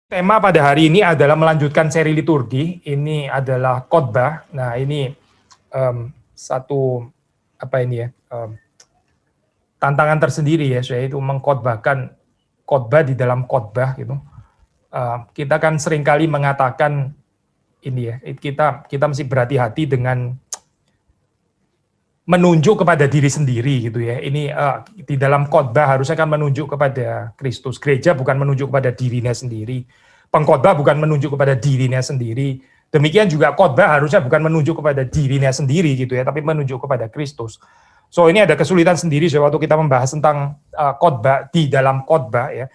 Tema pada hari ini adalah melanjutkan seri liturgi. Ini adalah khotbah. Nah, ini satu tantangan tersendiri ya, yaitu mengkhotbahkan khotbah di dalam khotbah gitu. Kita kan seringkali mengatakan ini ya, kita mesti berhati-hati dengan menunjuk kepada diri sendiri gitu ya. Ini di dalam khotbah harusnya kan menunjuk kepada Kristus. Gereja bukan menunjuk kepada dirinya sendiri. Pengkhotbah bukan menunjuk kepada dirinya sendiri. Demikian juga khotbah harusnya bukan menunjuk kepada dirinya sendiri gitu ya, tapi menunjuk kepada Kristus. So ini ada kesulitan sendiri waktu kita membahas tentang khotbah di dalam khotbah ya.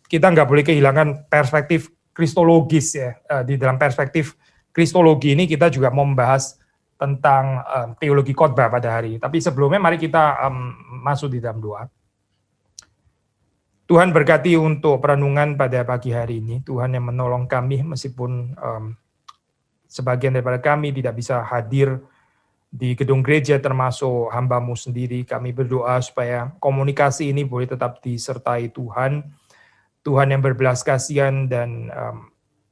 Kita nggak boleh kehilangan perspektif kristologis ya. Di dalam perspektif kristologi ini kita juga mau membahas tentang teologi khotbah pada hari. Tapi sebelumnya mari kita masuk di dalam doa. Tuhan berkati untuk perenungan pada pagi hari ini. Tuhan yang menolong kami meskipun sebagian daripada kami tidak bisa hadir di gedung gereja termasuk hamba-Mu sendiri. Kami berdoa supaya komunikasi ini boleh tetap disertai Tuhan. Tuhan yang berbelas kasihan dan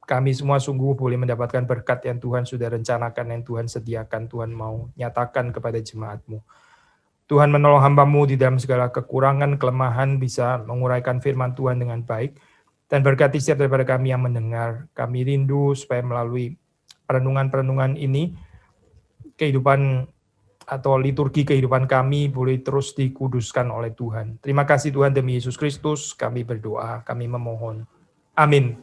kami semua sungguh boleh mendapatkan berkat yang Tuhan sudah rencanakan, yang Tuhan sediakan, Tuhan mau nyatakan kepada jemaat-Mu. Tuhan menolong hamba-Mu di dalam segala kekurangan, kelemahan, bisa menguraikan firman Tuhan dengan baik. Dan berkati setiap daripada kami yang mendengar. Kami rindu supaya melalui perenungan-perenungan ini, kehidupan atau liturgi kehidupan kami boleh terus dikuduskan oleh Tuhan. Terima kasih Tuhan demi Yesus Kristus, kami berdoa, kami memohon. Amin.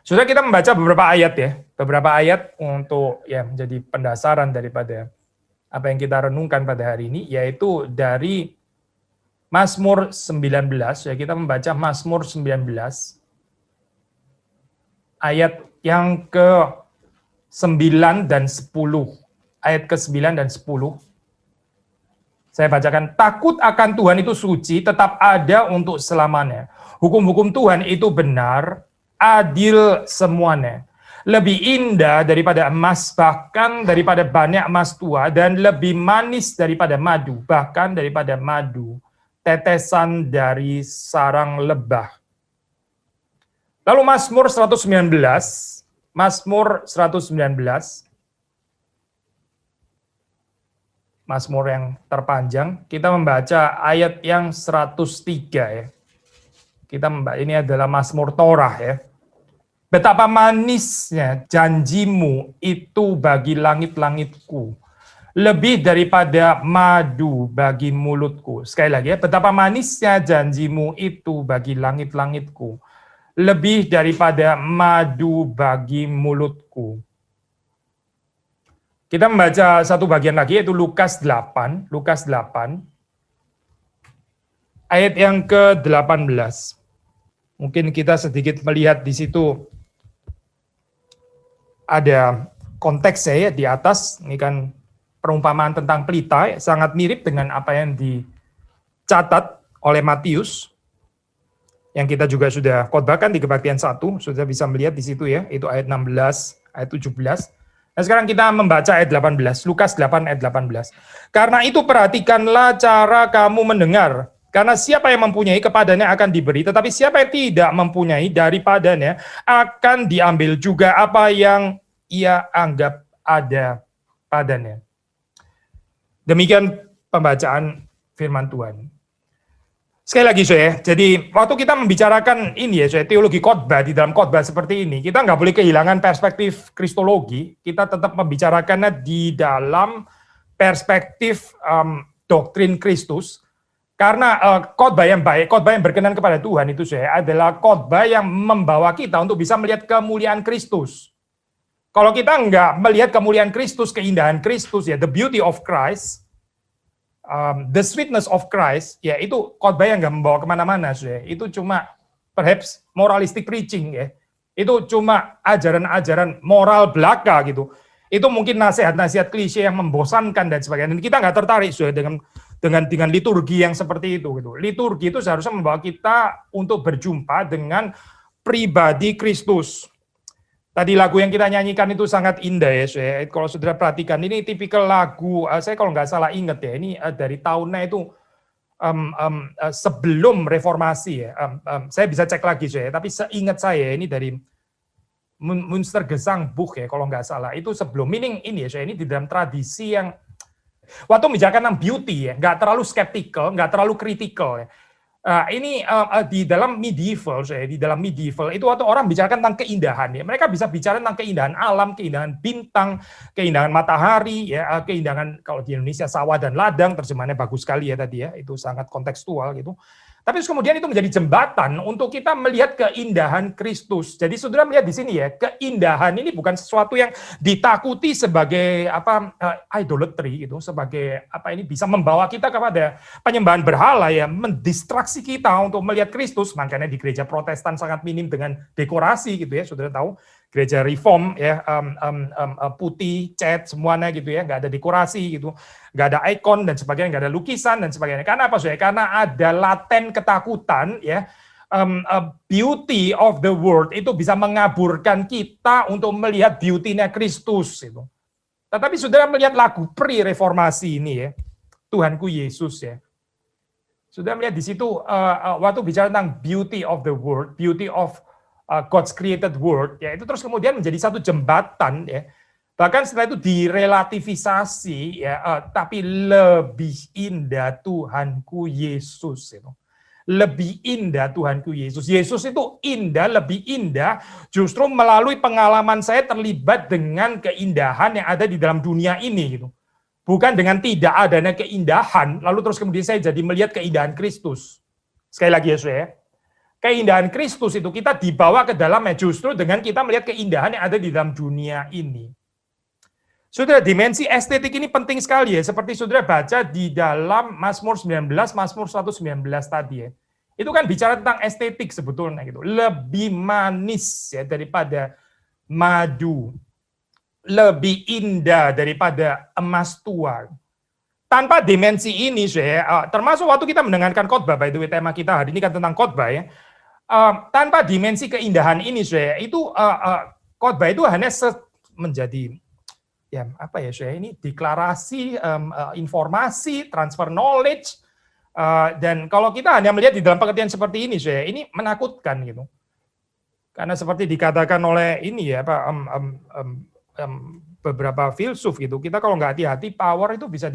Sudah kita membaca beberapa ayat ya, beberapa ayat untuk ya menjadi pendasaran daripada apa yang kita renungkan pada hari ini, yaitu dari Mazmur 19, ya kita membaca Mazmur 19, ayat yang ke-9 dan 10, ayat ke-9 dan 10, saya bacakan, takut akan Tuhan itu suci, tetap ada untuk selamanya. Hukum-hukum Tuhan itu benar, adil semuanya. Lebih indah daripada emas, bahkan daripada banyak emas tua, dan lebih manis daripada madu, bahkan daripada madu, tetesan dari sarang lebah. Lalu Mazmur 119, Mazmur 119, Mazmur yang terpanjang, kita membaca ayat yang 103 ya. Kita membaca, ini adalah Mazmur Torah ya. Betapa manisnya janjimu itu bagi langit-langitku, lebih daripada madu bagi mulutku. Sekali lagi ya, betapa manisnya janjimu itu bagi langit-langitku, lebih daripada madu bagi mulutku. Kita membaca satu bagian lagi, yaitu Lukas 8, ayat yang ke-18. Mungkin kita sedikit melihat di situ ada konteksnya ya di atas, ini kan perumpamaan tentang pelita, ya, sangat mirip dengan apa yang dicatat oleh Matius, yang kita juga sudah khotbahkan di kebaktian 1, sudah bisa melihat di situ ya, itu ayat 16, ayat 17. Nah sekarang kita membaca ayat 18, Lukas 8 ayat 18. Karena itu perhatikanlah cara kamu mendengar, karena siapa yang mempunyai kepadanya akan diberi, tetapi siapa yang tidak mempunyai daripadanya akan diambil juga apa yang ia anggap ada padanya. Demikian pembacaan firman Tuhan. Sekali lagi saya, jadi waktu kita membicarakan ini ya, saya teologi khotbah di dalam khotbah seperti ini, kita nggak boleh kehilangan perspektif kristologi, kita tetap membicarakannya di dalam perspektif doktrin Kristus. Karena khotbah yang baik, khotbah yang berkenan kepada Tuhan itu saya adalah khotbah yang membawa kita untuk bisa melihat kemuliaan Kristus. Kalau kita nggak melihat kemuliaan Kristus, keindahan Kristus, ya the beauty of Christ, the sweetness of Christ, ya itu khotbah yang nggak membawa kemana-mana, saya. Itu cuma perhaps moralistic preaching, ya. Itu cuma ajaran-ajaran moral belaka gitu. Itu mungkin nasihat-nasihat klise yang membosankan dan sebagainya. Dan kita nggak tertarik sudah dengan liturgi yang seperti itu gitu. Liturgi itu seharusnya membawa kita untuk berjumpa dengan pribadi Kristus. Tadi lagu yang kita nyanyikan itu sangat indah ya, saya. Kalau saudara perhatikan ini tipikal lagu, saya kalau nggak salah ingat ya, ini dari tahunnya itu sebelum reformasi ya. Saya bisa cek lagi saya, tapi seingat saya ini dari Münstergesangbuch ya kalau nggak salah, itu sebelum, meaning ini ya saya, ini di dalam tradisi yang waktu membicarakan tentang beauty ya, nggak terlalu skeptical, nggak terlalu kritikal ya. Ini di dalam medieval, di dalam medieval itu waktu orang bicarakan tentang keindahan, ya, mereka bisa bicara tentang keindahan alam, keindahan bintang, keindahan matahari, ya, keindahan kalau di Indonesia sawah dan ladang, terjemahannya bagus sekali ya tadi ya, itu sangat kontekstual gitu. Tapi kemudian itu menjadi jembatan untuk kita melihat keindahan Kristus. Jadi saudara melihat di sini ya, keindahan ini bukan sesuatu yang ditakuti sebagai idolatry gitu, sebagai ini bisa membawa kita kepada penyembahan berhala ya, mendistraksi kita untuk melihat Kristus. Makanya di gereja Protestan sangat minim dengan dekorasi gitu ya, saudara tahu. Gereja Reform ya, putih, cat semuanya gitu ya, nggak ada dekorasi gitu, nggak ada ikon dan sebagainya, nggak ada lukisan dan sebagainya. Karena apa saudara? Karena ada laten ketakutan ya, beauty of the world itu bisa mengaburkan kita untuk melihat beauty-nya Kristus itu. Tetapi saudara melihat lagu pre-reformasi ini ya, Tuhanku Yesus ya. Saudara melihat di situ waktu bicara tentang beauty of the world, beauty of God's created world, ya itu terus kemudian menjadi satu jembatan, ya. Bahkan setelah itu direlativisasi, ya, tapi lebih indah Tuhanku Yesus itu. Lebih indah Tuhanku Yesus. Yesus itu indah, lebih indah, justru melalui pengalaman saya terlibat dengan keindahan yang ada di dalam dunia ini gitu. Bukan dengan tidak adanya keindahan, lalu terus kemudian saya jadi melihat keindahan Kristus. Sekali lagi ya, saudara. Keindahan Kristus itu kita dibawa ke dalamnya justru dengan kita melihat keindahan yang ada di dalam dunia ini. Saudara, dimensi estetik ini penting sekali ya, seperti saudara baca di dalam Mazmur 19, Mazmur 119 tadi ya. Itu kan bicara tentang estetik sebetulnya gitu. Lebih manis ya daripada madu. Lebih indah daripada emas tua. Tanpa dimensi ini, saya termasuk waktu kita mendengarkan khotbah, by the way tema kita hari ini kan tentang khotbah ya. Tanpa dimensi keindahan ini, saya itu khotbah itu hanya menjadi ya apa ya, saya ini deklarasi, informasi, transfer knowledge, dan kalau kita hanya melihat di dalam pengertian seperti ini, saya ini menakutkan gitu. Karena seperti dikatakan oleh ini ya, beberapa filsuf gitu, kita kalau nggak hati-hati, power itu bisa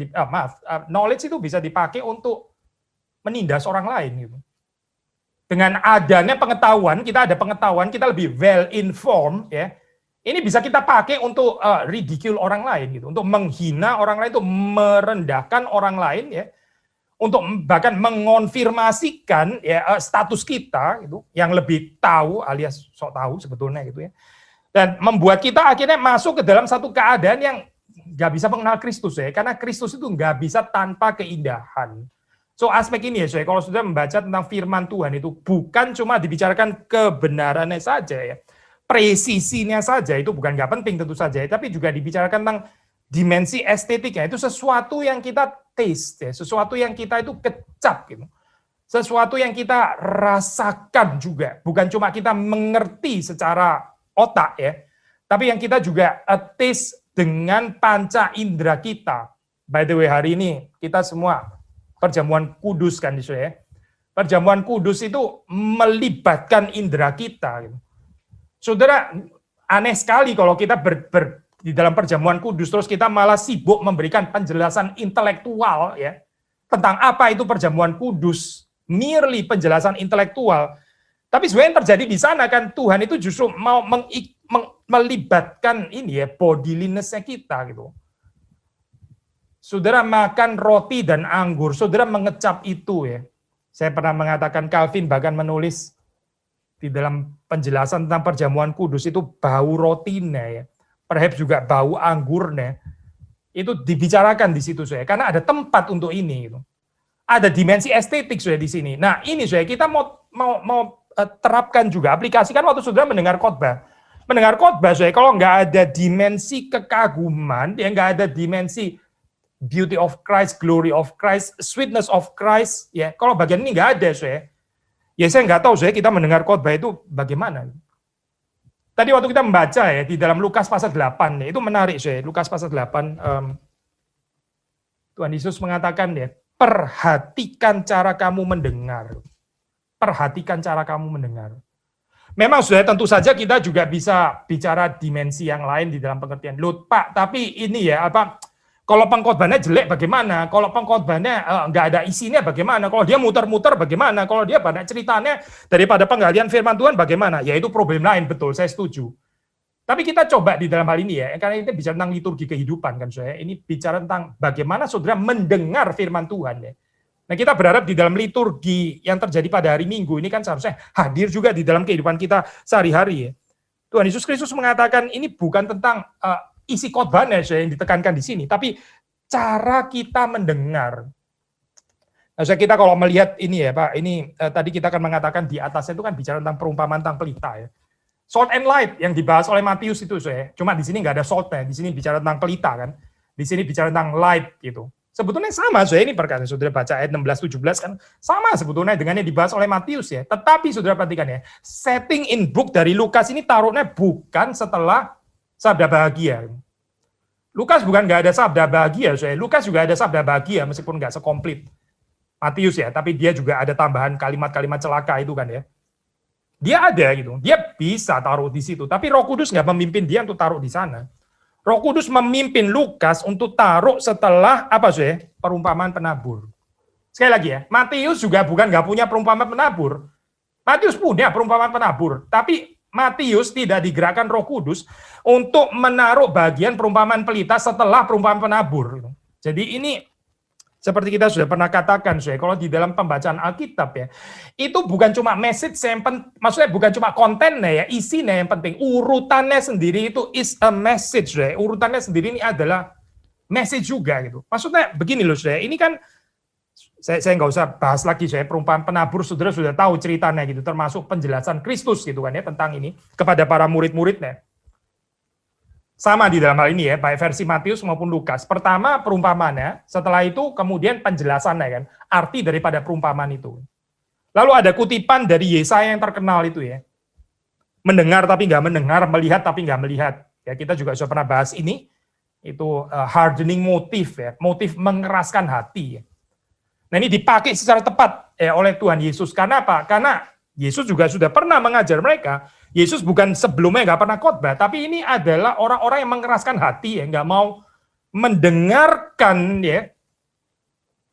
knowledge itu bisa dipakai untuk menindas orang lain gitu. Dengan adanya pengetahuan, kita ada pengetahuan, kita lebih well informed ya. Ini bisa kita pakai untuk ridicule orang lain gitu, untuk menghina orang lain, untuk merendahkan orang lain ya. Untuk bahkan mengonfirmasikan ya status kita gitu, yang lebih tahu alias sok tahu sebetulnya gitu ya. Dan membuat kita akhirnya masuk ke dalam satu keadaan yang nggak bisa mengenal Kristus ya, karena Kristus itu nggak bisa tanpa keindahan. So aspek ini ya, saya kalau sudah membaca tentang firman Tuhan itu bukan cuma dibicarakan kebenarannya saja ya, presisinya saja itu bukan nggak penting tentu saja, tapi juga dibicarakan tentang dimensi estetiknya, itu sesuatu yang kita taste ya, sesuatu yang kita itu kecap gitu, sesuatu yang kita rasakan juga, bukan cuma kita mengerti secara otak ya, tapi yang kita juga taste dengan panca indera kita. By the way hari ini kita semua perjamuan kudus kan ya. Perjamuan kudus itu melibatkan indera kita. Gitu. Saudara, aneh sekali kalau kita di dalam perjamuan kudus terus kita malah sibuk memberikan penjelasan intelektual ya tentang apa itu perjamuan kudus, merely penjelasan intelektual. Tapi sebenarnya yang terjadi di sana kan Tuhan itu justru mau melibatkan ini ya bodyliness-nya kita gitu. Saudara makan roti dan anggur, saudara mengecap itu ya. Saya pernah mengatakan, Calvin bahkan menulis di dalam penjelasan tentang perjamuan kudus itu bau rotinya ya. Perhaps juga bau anggurnya. Itu dibicarakan di situ saya, karena ada tempat untuk ini gitu. Ada dimensi estetik saya di sini. Nah, ini saya kita mau terapkan juga, aplikasikan waktu saudara mendengar khotbah. Mendengar khotbah saya kalau nggak ada dimensi kekaguman, ya nggak ada dimensi beauty of Christ, glory of Christ, sweetness of Christ, ya kalau bagian ini nggak ada saya. Ya saya nggak tahu saya kita mendengar khotbah itu bagaimana. Tadi waktu kita membaca ya di dalam Lukas pasal 8 ya, itu menarik saya. Lukas pasal 8 Tuhan Yesus mengatakan ya, perhatikan cara kamu mendengar. Perhatikan cara kamu mendengar. Memang sudah tentu saja kita juga bisa bicara dimensi yang lain di dalam pengertian. Loh Pak, tapi ini ya kalau pengkhotbahnya jelek bagaimana? Kalau pengkhotbahnya nggak ada isinya bagaimana? Kalau dia muter-muter bagaimana? Kalau dia banyak ceritanya daripada penggalian firman Tuhan bagaimana? Ya itu problem lain, betul, saya setuju. Tapi kita coba di dalam hal ini ya, karena ini bicara tentang liturgi kehidupan kan saya. Ini bicara tentang bagaimana saudara mendengar firman Tuhan ya. Nah kita berharap di dalam liturgi yang terjadi pada hari Minggu ini kan seharusnya hadir juga di dalam kehidupan kita sehari-hari ya. Tuhan Yesus Kristus mengatakan ini bukan tentang isi khotbahnya yang ditekankan di sini, tapi cara kita mendengar. Nah, kita kalau melihat ini ya Pak, ini tadi kita akan mengatakan di atasnya itu kan bicara tentang perumpamaan tentang pelita ya. Salt and light yang dibahas oleh Matius itu saya. Cuma di sini nggak ada saltnya, di sini bicara tentang pelita kan. Di sini bicara tentang light gitu. Sebetulnya sama, saya ini perkara saudara baca ayat 16-17 kan sama sebetulnya dengan yang dibahas oleh Matius ya. Tetapi saudara perhatikan ya, setting in book dari Lukas ini taruhnya bukan setelah sabda bahagia. Lukas bukan nggak ada sabda bahagia, saya. Lukas juga ada sabda bahagia meskipun nggak sekomplit Matius ya, tapi dia juga ada tambahan kalimat-kalimat celaka itu kan ya. Dia ada gitu, dia bisa taruh di situ, tapi Roh Kudus nggak memimpin dia untuk taruh di sana. Roh Kudus memimpin Lukas untuk taruh setelah apa sih? Perumpamaan penabur. Sekali lagi ya, Matius juga bukan nggak punya perumpamaan penabur. Matius punya perumpamaan penabur, tapi Matius tidak digerakkan Roh Kudus untuk menaruh bagian perumpamaan pelita setelah perumpamaan penabur. Jadi ini seperti kita sudah pernah katakan, kalau di dalam pembacaan Alkitab ya, itu bukan cuma message yang maksudnya bukan cuma kontennya ya, isinya yang penting. Urutannya sendiri itu is a message, urutannya sendiri ini adalah message juga gitu. Maksudnya begini loh, ini kan saya nggak usah bahas lagi, perumpamaan penabur saudara sudah tahu ceritanya gitu, termasuk penjelasan Kristus gitu kan ya tentang ini kepada para murid-muridnya. Sama di dalam hal ini ya, baik versi Matius maupun Lukas. Pertama perumpamaannya, setelah itu kemudian penjelasannya kan, arti daripada perumpamaan itu. Lalu ada kutipan dari Yesaya yang terkenal itu ya. Mendengar tapi nggak mendengar, melihat tapi nggak melihat. Ya kita juga sudah pernah bahas ini. Itu hardening motif ya, motif mengeraskan hati ya. Nah ini dipakai secara tepat oleh Tuhan Yesus. Karena apa? Karena Yesus juga sudah pernah mengajar mereka. Yesus bukan sebelumnya nggak pernah khotbah, tapi ini adalah orang-orang yang mengeraskan hati ya, nggak mau mendengarkan ya,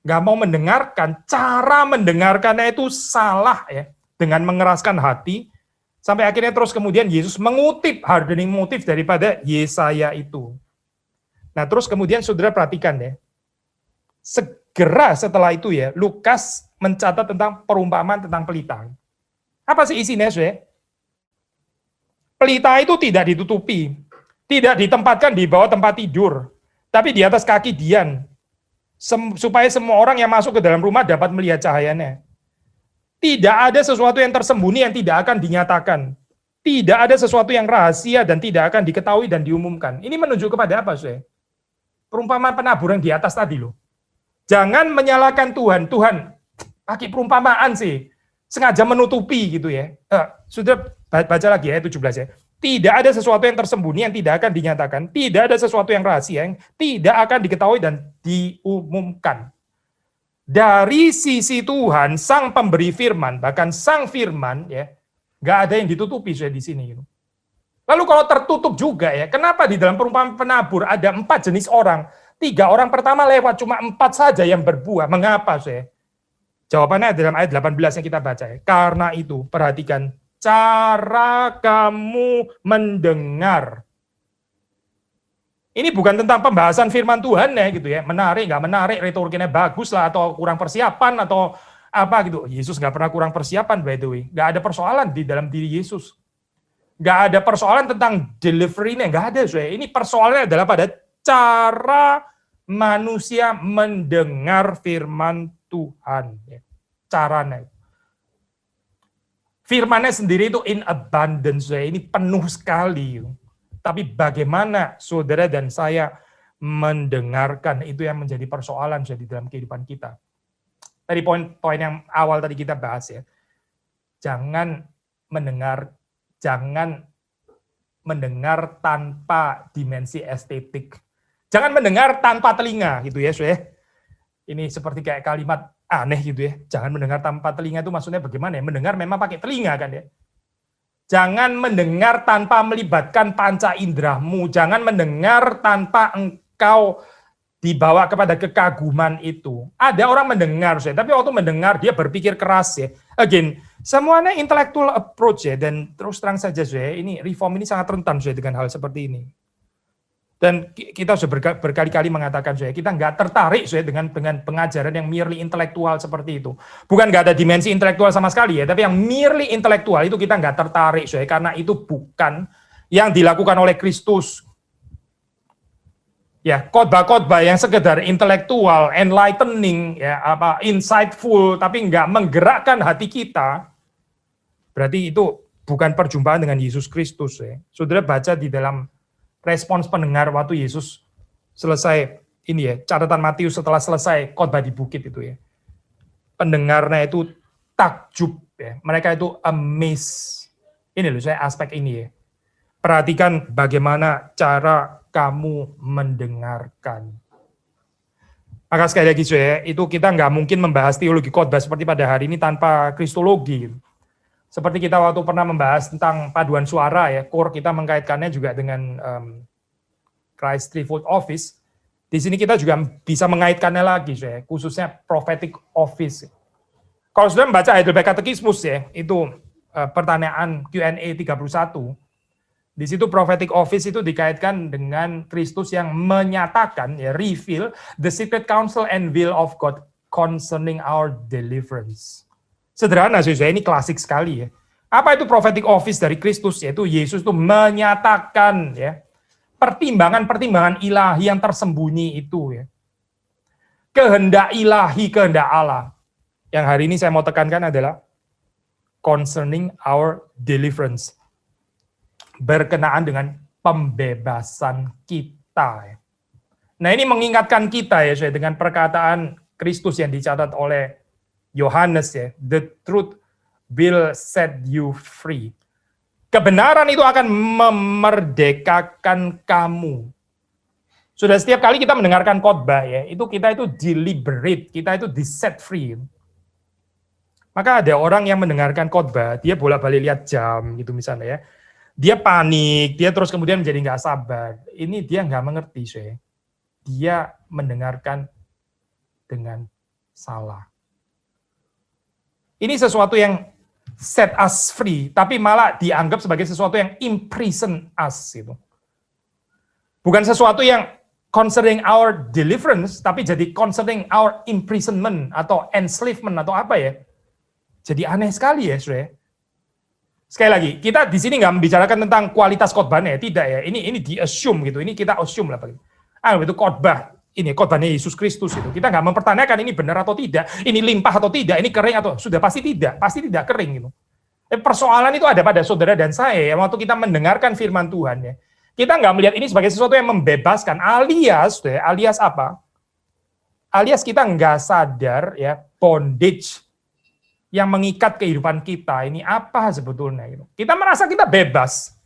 nggak mau mendengarkan. Cara mendengarkannya itu salah ya, dengan mengeraskan hati. Sampai akhirnya terus kemudian Yesus mengutip hardening motif daripada Yesaya itu. Nah terus kemudian saudara perhatikan ya, segera setelah itu ya, Lukas mencatat tentang perumpamaan tentang pelita. Apa sih isinya, saudara? Pelita itu tidak ditutupi, tidak ditempatkan di bawah tempat tidur, tapi di atas kaki Dian, supaya semua orang yang masuk ke dalam rumah dapat melihat cahayanya. Tidak ada sesuatu yang tersembunyi yang tidak akan dinyatakan. Tidak ada sesuatu yang rahasia dan tidak akan diketahui dan diumumkan. Ini menunjuk kepada apa, saudara? Perumpamaan penabur yang di atas tadi loh. Jangan menyalahkan Tuhan. Tuhan pakai perumpamaan sih, sengaja menutupi gitu ya. Sudah baca lagi ya 17 ya. Tidak ada sesuatu yang tersembunyi yang tidak akan dinyatakan, tidak ada sesuatu yang rahasia yang tidak akan diketahui dan diumumkan. Dari sisi Tuhan, Sang Pemberi Firman, bahkan Sang Firman ya, nggak ada yang ditutupi sudah di sini. Lalu kalau tertutup juga ya, kenapa di dalam perumpamaan penabur ada 4 jenis orang, 3 orang pertama lewat, cuma 4 saja yang berbuah. Mengapa saya? Jawabannya dalam ayat 18 yang kita baca ya. Karena itu, perhatikan cara kamu mendengar. Ini bukan tentang pembahasan firman Tuhan ya gitu ya, menarik nggak menarik, retoriknya bagus lah atau kurang persiapan atau apa gitu. Yesus nggak pernah kurang persiapan by the way. Nggak ada persoalan di dalam diri Yesus. Nggak ada persoalan tentang delivery-nya, nggak ada. Ini persoalannya adalah pada cara manusia mendengar firman Tuhan. Caranya. Firman-nya sendiri itu in abundance, ini penuh sekali. Tapi bagaimana saudara dan saya mendengarkan, itu yang menjadi persoalan di dalam kehidupan kita. Tadi poin yang awal tadi kita bahas ya. Jangan mendengar tanpa dimensi estetik. Jangan mendengar tanpa telinga gitu ya, Ini seperti kayak kalimat aneh gitu ya. Jangan mendengar tanpa telinga itu maksudnya bagaimana ya? Mendengar memang pakai telinga kan ya. Jangan mendengar tanpa melibatkan panca inderamu. Jangan mendengar tanpa engkau dibawa kepada kekaguman itu. Ada orang mendengar, tapi waktu mendengar dia berpikir keras ya. Again, semuanya intellectual approach ya, dan terus terang saja ini reform ini sangat rentan dengan hal seperti ini. Dan kita sudah berkali-kali mengatakan kita nggak tertarik dengan pengajaran yang merely intelektual seperti itu. Bukan nggak ada dimensi intelektual sama sekali ya, tapi yang merely intelektual itu kita nggak tertarik karena itu bukan yang dilakukan oleh Kristus. Ya, khotbah-khotbah yang sekedar intelektual, enlightening, ya insightful, tapi nggak menggerakkan hati kita, berarti itu bukan perjumpaan dengan Yesus Kristus ya. Saudara baca di dalam respons pendengar waktu Yesus selesai ini ya, catatan Matius setelah selesai khotbah di bukit itu ya. Pendengarnya itu takjub ya. Mereka itu amazed. Ini loh aspek ini ya. Perhatikan bagaimana cara kamu mendengarkan. Maka sekali lagi itu kita nggak mungkin membahas teologi khotbah seperti pada hari ini tanpa kristologi. Seperti kita waktu pernah membahas tentang paduan suara ya, core kita mengkaitkannya juga dengan Christ Threefold Office. Di sini kita juga bisa mengaitkannya lagi khususnya prophetic office. Kalau sudah membaca Heidelberg Catechismus ya, itu pertanyaan Q&A 31. Di situ prophetic office itu dikaitkan dengan Kristus yang menyatakan, ya, reveal the secret counsel and will of God concerning our deliverance. Sederhana ini klasik sekali ya. Apa itu prophetic office dari Kristus? Yaitu Yesus itu menyatakan ya pertimbangan-pertimbangan ilahi yang tersembunyi itu ya. Kehendak ilahi, kehendak Allah. Yang hari ini saya mau tekankan adalah concerning our deliverance. Berkenaan dengan pembebasan kita. Nah ini mengingatkan kita ya dengan perkataan Kristus yang dicatat oleh Yohanes ya, the truth will set you free. Kebenaran itu akan memerdekakan kamu. Sudah setiap kali kita mendengarkan khotbah ya, itu kita itu deliberate, kita itu di set free. Maka ada orang yang mendengarkan khotbah, dia bolak-balik lihat jam gitu misalnya ya. Dia panik, dia terus kemudian menjadi nggak sabar. Ini dia nggak mengerti, dia mendengarkan dengan salah. Ini sesuatu yang set us free, tapi malah dianggap sebagai sesuatu yang imprison us. Gitu. Bukan sesuatu yang concerning our deliverance, tapi jadi concerning our imprisonment atau enslavement atau apa ya. Jadi aneh sekali ya, Sekali lagi, kita di sini nggak membicarakan tentang kualitas khotbahnya, tidak ya. Ini di-assume gitu, ini kita assume lah. Itu khotbah, ini khotbahnya Yesus Kristus itu. Kita nggak mempertanyakan ini benar atau tidak, ini limpah atau tidak, ini kering atau sudah pasti tidak kering gitu. Persoalan itu ada pada saudara dan saya ya, waktu kita mendengarkan firman Tuhan ya. Kita nggak melihat ini sebagai sesuatu yang membebaskan, alias apa? Alias kita nggak sadar ya bondage yang mengikat kehidupan kita ini apa sebetulnya gitu. Kita merasa kita bebas.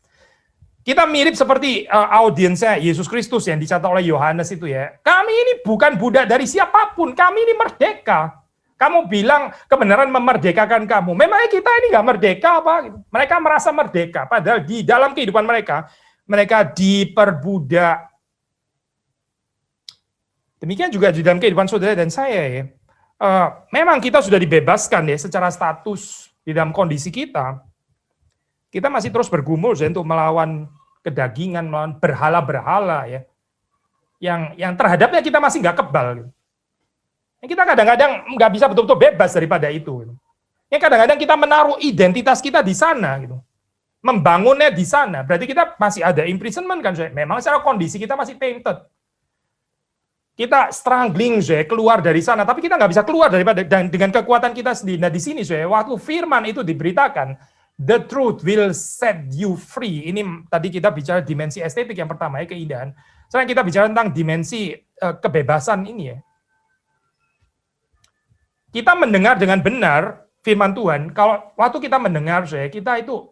Kita mirip seperti audiensnya Yesus Kristus yang dicatat oleh Yohanes itu ya. Kami ini bukan budak dari siapapun, kami ini merdeka. Kamu bilang kebenaran memerdekakan kamu. Memangnya kita ini nggak merdeka apa? Gitu. Mereka merasa merdeka, padahal di dalam kehidupan mereka diperbudak. Demikian juga di dalam kehidupan saudara dan saya ya. Memang kita sudah dibebaskan ya secara status di dalam kondisi kita. Kita masih terus bergumul untuk melawan kedagingan, melawan berhala-berhala ya. Yang terhadapnya kita masih nggak kebal. Gitu. Kita kadang-kadang nggak bisa betul-betul bebas daripada itu. Gitu. Yang kadang-kadang kita menaruh identitas kita di sana gitu. Membangunnya di sana. Berarti kita masih ada imprisonment kan. Memang secara kondisi kita masih tainted. Kita struggling keluar dari sana, tapi kita nggak bisa keluar daripada dengan kekuatan kita sendiri. Nah di sini waktu firman itu diberitakan, the truth will set you free. Ini tadi kita bicara dimensi estetik yang pertama ya, keindahan. Sekarang kita bicara tentang dimensi kebebasan ini ya. Kita mendengar dengan benar firman Tuhan. Kalau waktu kita mendengar kita itu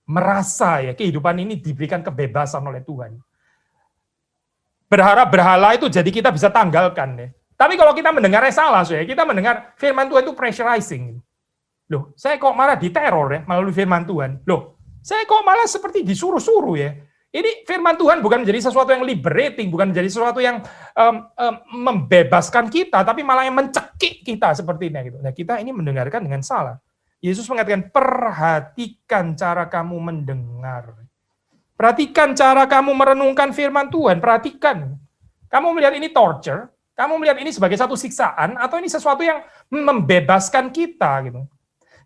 merasa ya kehidupan ini diberikan kebebasan oleh Tuhan. Berharap berhala itu jadi kita bisa tanggalkan ya. Tapi kalau kita mendengarnya salah, kita mendengar firman Tuhan itu pressurizing. Loh, saya kok malah diteror ya melalui firman Tuhan. Loh, saya kok malah seperti disuruh-suruh ya. Ini firman Tuhan bukan menjadi sesuatu yang liberating, bukan menjadi sesuatu yang membebaskan kita, tapi malah yang mencekik kita seperti ini. Gitu. Nah, kita ini mendengarkan dengan salah. Yesus mengatakan, perhatikan cara kamu mendengar. Perhatikan cara kamu merenungkan firman Tuhan, perhatikan. Kamu melihat ini torture, kamu melihat ini sebagai satu siksaan, atau ini sesuatu yang membebaskan kita. Gitu.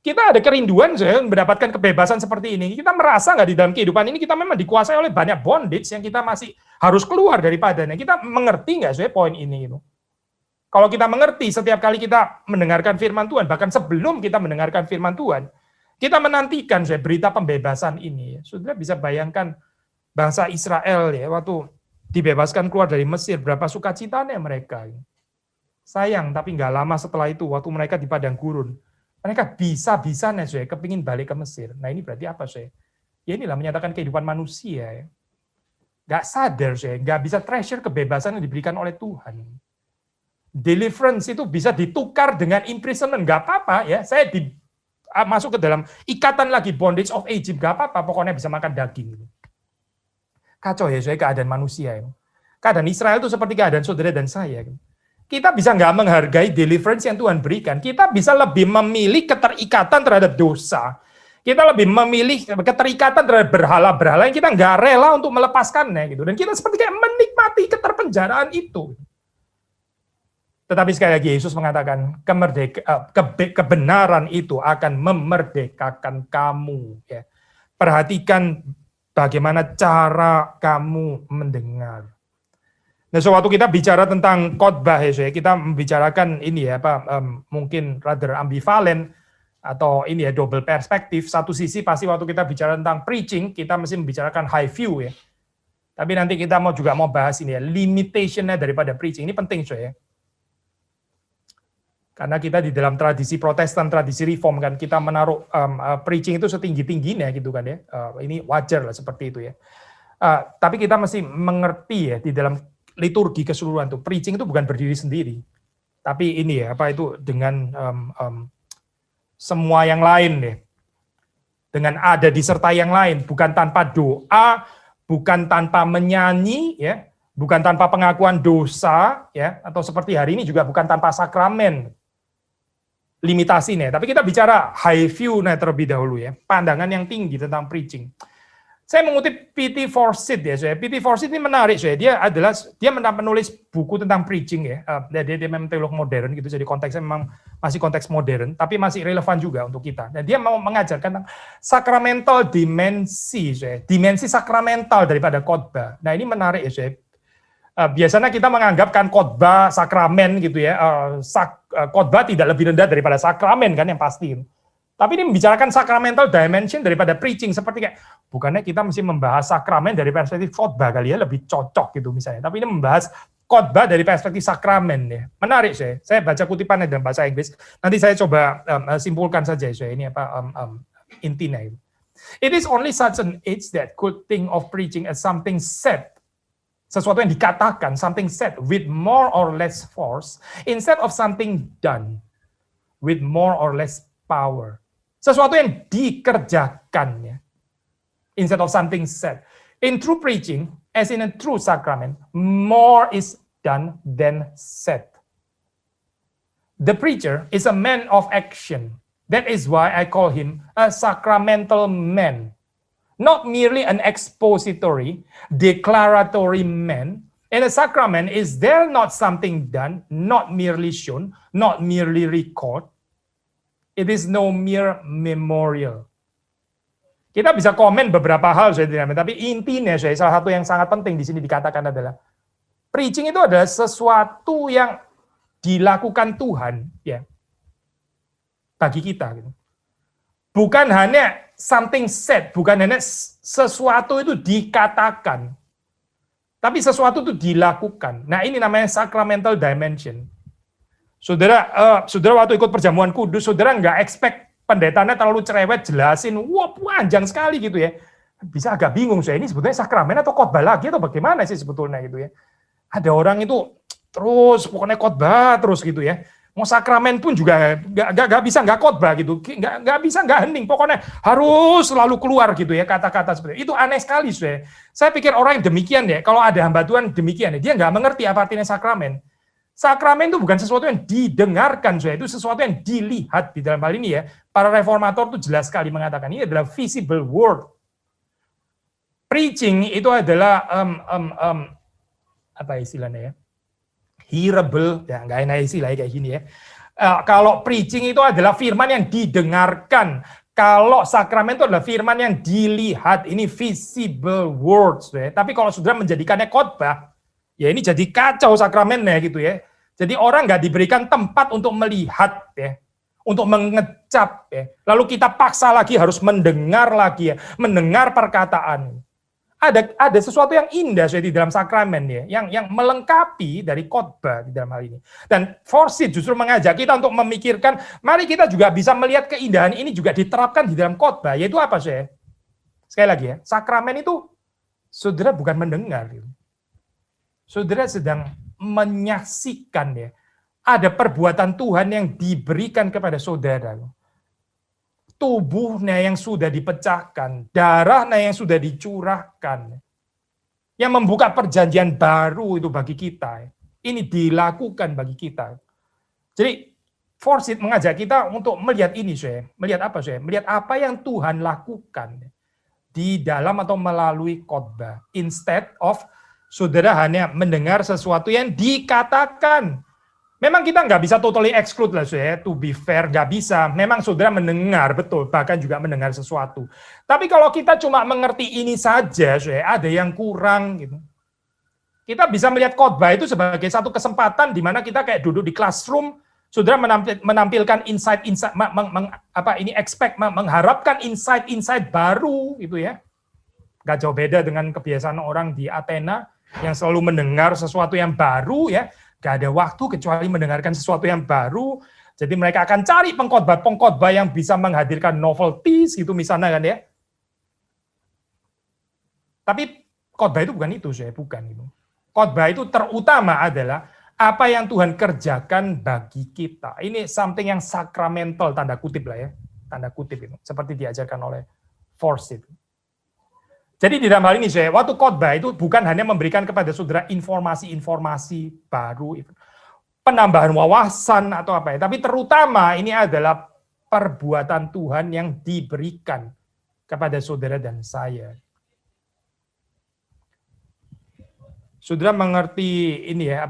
Kita ada kerinduan mendapatkan kebebasan seperti ini. Kita merasa nggak di dalam kehidupan ini kita memang dikuasai oleh banyak bondage yang kita masih harus keluar daripadanya. Kita mengerti nggak poin ini? Gitu. Kalau kita mengerti setiap kali kita mendengarkan firman Tuhan, bahkan sebelum kita mendengarkan firman Tuhan, kita menantikan berita pembebasan ini. Saudara bisa bayangkan bangsa Israel ya waktu dibebaskan keluar dari Mesir, berapa sukacitanya mereka. Sayang, tapi nggak lama setelah itu, waktu mereka di padang gurun, mereka bisa-bisanya kepingin balik ke Mesir. Nah ini berarti apa Ya inilah menyatakan kehidupan manusia ya. Nggak sadar nggak bisa treasure kebebasan yang diberikan oleh Tuhan. Deliverance itu bisa ditukar dengan imprisonment, nggak apa-apa ya. Saya masuk ke dalam ikatan lagi bondage of Egypt, nggak apa-apa. Pokoknya bisa makan daging. Kacau ya keadaan manusia. Keadaan Israel itu seperti keadaan saudara dan saya. Kita bisa nggak menghargai deliverance yang Tuhan berikan. Kita bisa lebih memilih keterikatan terhadap dosa. Kita lebih memilih keterikatan terhadap berhala-berhala yang kita nggak rela untuk melepaskannya. Gitu. Dan kita seperti kayak menikmati keterpenjaraan itu. Tetapi sekali lagi Yesus mengatakan kebenaran itu akan memerdekakan kamu. Ya. Perhatikan bagaimana cara kamu mendengar. Nah, sewaktu kita bicara tentang khotbah ya, kita membicarakan ini ya mungkin rather ambivalen atau ini ya double perspektif. Satu sisi pasti waktu kita bicara tentang preaching, kita mesti membicarakan high view ya. Tapi nanti kita juga mau bahas ini ya, limitation-nya daripada preaching. Ini penting ya. Karena kita di dalam tradisi Protestan, tradisi Reform kan kita menaruh preaching itu setinggi-tingginya gitu kan ya. Ini wajar lah seperti itu ya. Tapi kita mesti mengerti ya di dalam liturgi keseluruhan tuh preaching itu bukan berdiri sendiri. Tapi ini ya itu dengan semua yang lain ya. Dengan ada disertai yang lain, bukan tanpa doa, bukan tanpa menyanyi ya, bukan tanpa pengakuan dosa ya, atau seperti hari ini juga bukan tanpa sakramen. Limitasinya, tapi kita bicara high view terlebih dahulu ya, pandangan yang tinggi tentang preaching. Saya mengutip P.T. Forsyth ya, P.T. Forsyth ini menarik dia menulis buku tentang preaching ya, dia memang teolog modern gitu, jadi konteksnya memang masih konteks modern, tapi masih relevan juga untuk kita. Dan dia mau mengajarkan tentang sacramental dimensi, dimensi sakramental daripada khotbah. Nah ini menarik ya, biasanya kita menganggapkan khotbah sakramen gitu ya, khotbah tidak lebih rendah daripada sakramen kan yang pasti. Tapi ini membicarakan sacramental dimension daripada preaching, seperti kayak bukannya kita mesti membahas sakramen dari perspektif khotbah kali ya, lebih cocok gitu misalnya. Tapi ini membahas khotbah dari perspektif sakramen ya. Menarik saya baca kutipannya dalam bahasa Inggris. Nanti saya coba simpulkan saja ini intinya. It is only such an age that could think of preaching as something said. Sesuatu yang dikatakan, something said with more or less force, instead of something done with more or less power. Sesuatu yang dikerjakan, ya, instead of something said. In true preaching, as in a true sacrament, more is done than said. The preacher is a man of action. That is why I call him a sacramental man. Not merely an expository, declaratory man. In a sacrament, is there not something done, not merely shown, not merely recorded? It is no mere memorial. Kita bisa komen beberapa hal, tapi intinya salah satu yang sangat penting di sini dikatakan adalah preaching itu adalah sesuatu yang dilakukan Tuhan, ya, bagi kita. Gitu. Bukan hanya something said, bukan hanya sesuatu itu dikatakan, tapi sesuatu itu dilakukan. Nah ini namanya sacramental dimension. Saudara waktu ikut perjamuan kudus, saudara nggak expect pendetanya terlalu cerewet jelasin, wah panjang sekali gitu ya. Bisa agak bingung saya, ini sebetulnya sakramen atau khotbah lagi atau bagaimana sih sebetulnya gitu ya. Ada orang itu terus pokoknya khotbah terus gitu ya. Mau sakramen pun juga nggak bisa nggak khotbah gitu, nggak bisa nggak hening, pokoknya harus selalu keluar gitu ya kata-kata seperti itu. Aneh sekali, saya pikir orang yang demikian ya, kalau ada hamba Tuhan demikian ya, dia nggak mengerti apa artinya sakramen. Sakramen itu bukan sesuatu yang didengarkan, itu sesuatu yang dilihat. Di dalam hal ini ya, para reformator itu jelas sekali mengatakan ini adalah visible word. Preaching itu adalah apa istilahnya ya? Hearable, ya nggak enak istilahnya kayak gini ya. Kalau preaching itu adalah firman yang didengarkan. Kalau sakramen itu adalah firman yang dilihat. Ini visible words. Ya. Tapi kalau saudara menjadikannya khotbah, ya ini jadi kacau sakramennya gitu ya. Jadi orang nggak diberikan tempat untuk melihat ya, untuk mengecap ya. Lalu kita paksa lagi harus mendengar lagi ya, mendengar perkataan. Ada sesuatu yang indah di dalam sakramen ya, yang melengkapi dari khotbah di dalam hal ini. Dan Forsyth justru mengajak kita untuk memikirkan, mari kita juga bisa melihat keindahan ini juga diterapkan di dalam khotbah, yaitu apa sih? Sekali lagi ya, sakramen itu saudara bukan mendengar, saudara sedang menyaksikan ya, ada perbuatan Tuhan yang diberikan kepada saudara. Tubuhnya yang sudah dipecahkan, darahnya yang sudah dicurahkan, yang membuka perjanjian baru itu bagi kita. Ini dilakukan bagi kita. Jadi Forsyth mengajak kita untuk melihat ini, melihat apa, melihat apa yang Tuhan lakukan di dalam atau melalui khotbah. Instead of saudara hanya mendengar sesuatu yang dikatakan. Memang kita nggak bisa totally exclude lah, to be fair, nggak bisa. Memang saudara mendengar, betul, bahkan juga mendengar sesuatu. Tapi kalau kita cuma mengerti ini saja, ada yang kurang gitu. Kita bisa melihat khotbah itu sebagai satu kesempatan di mana kita kayak duduk di classroom, saudara menampilkan insight-insight, mengharapkan insight-insight baru gitu ya. Nggak jauh beda dengan kebiasaan orang di Athena yang selalu mendengar sesuatu yang baru ya. Gak ada waktu kecuali mendengarkan sesuatu yang baru. Jadi mereka akan cari pengkhotbah yang bisa menghadirkan novelties gitu misalnya kan ya. Tapi khotbah itu bukan itu, bukan itu. Khotbah itu terutama adalah apa yang Tuhan kerjakan bagi kita. Ini something yang sakramental, tanda kutip lah ya. Tanda kutip itu, seperti diajarkan oleh Forsyth. Jadi di dalam hal ini, waktu khotbah itu bukan hanya memberikan kepada saudara informasi-informasi baru, penambahan wawasan atau apa ya, tapi terutama ini adalah perbuatan Tuhan yang diberikan kepada saudara dan saya. Saudara mengerti ini ya,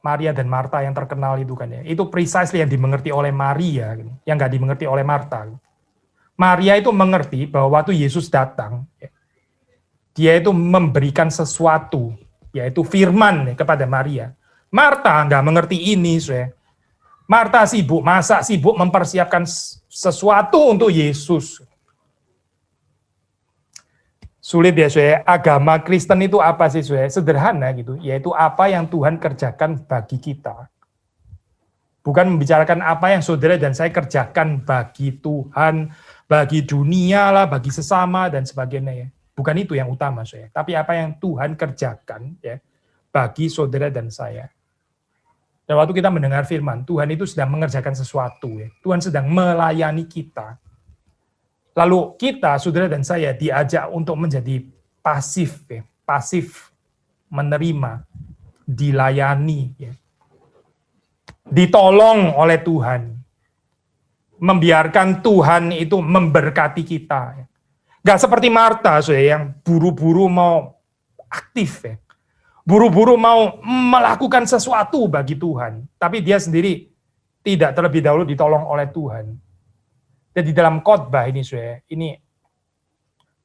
Maria dan Marta yang terkenal itu kan ya, itu precisely yang dimengerti oleh Maria, yang nggak dimengerti oleh Marta. Maria itu mengerti bahwa waktu Yesus datang, dia itu memberikan sesuatu, yaitu firman kepada Maria. Marta nggak mengerti ini, Marta sibuk masak, sibuk mempersiapkan sesuatu untuk Yesus. Sulit ya, agama Kristen itu apa sih, sederhana gitu, yaitu apa yang Tuhan kerjakan bagi kita. Bukan membicarakan apa yang saudara dan saya kerjakan bagi Tuhan, bagi dunia lah, bagi sesama dan sebagainya ya. Bukan itu yang utama, tapi apa yang Tuhan kerjakan ya bagi saudara dan saya. Dan waktu kita mendengar firman, Tuhan itu sedang mengerjakan sesuatu. Ya. Tuhan sedang melayani kita. Lalu kita, saudara dan saya, diajak untuk menjadi pasif, ya. Pasif menerima, dilayani, ya. Ditolong oleh Tuhan. Membiarkan Tuhan itu memberkati kita. Ya. Gak seperti Marta, yang buru-buru mau aktif, ya. Buru-buru mau melakukan sesuatu bagi Tuhan. Tapi dia sendiri tidak terlebih dahulu ditolong oleh Tuhan. Dan di dalam khotbah ini, ini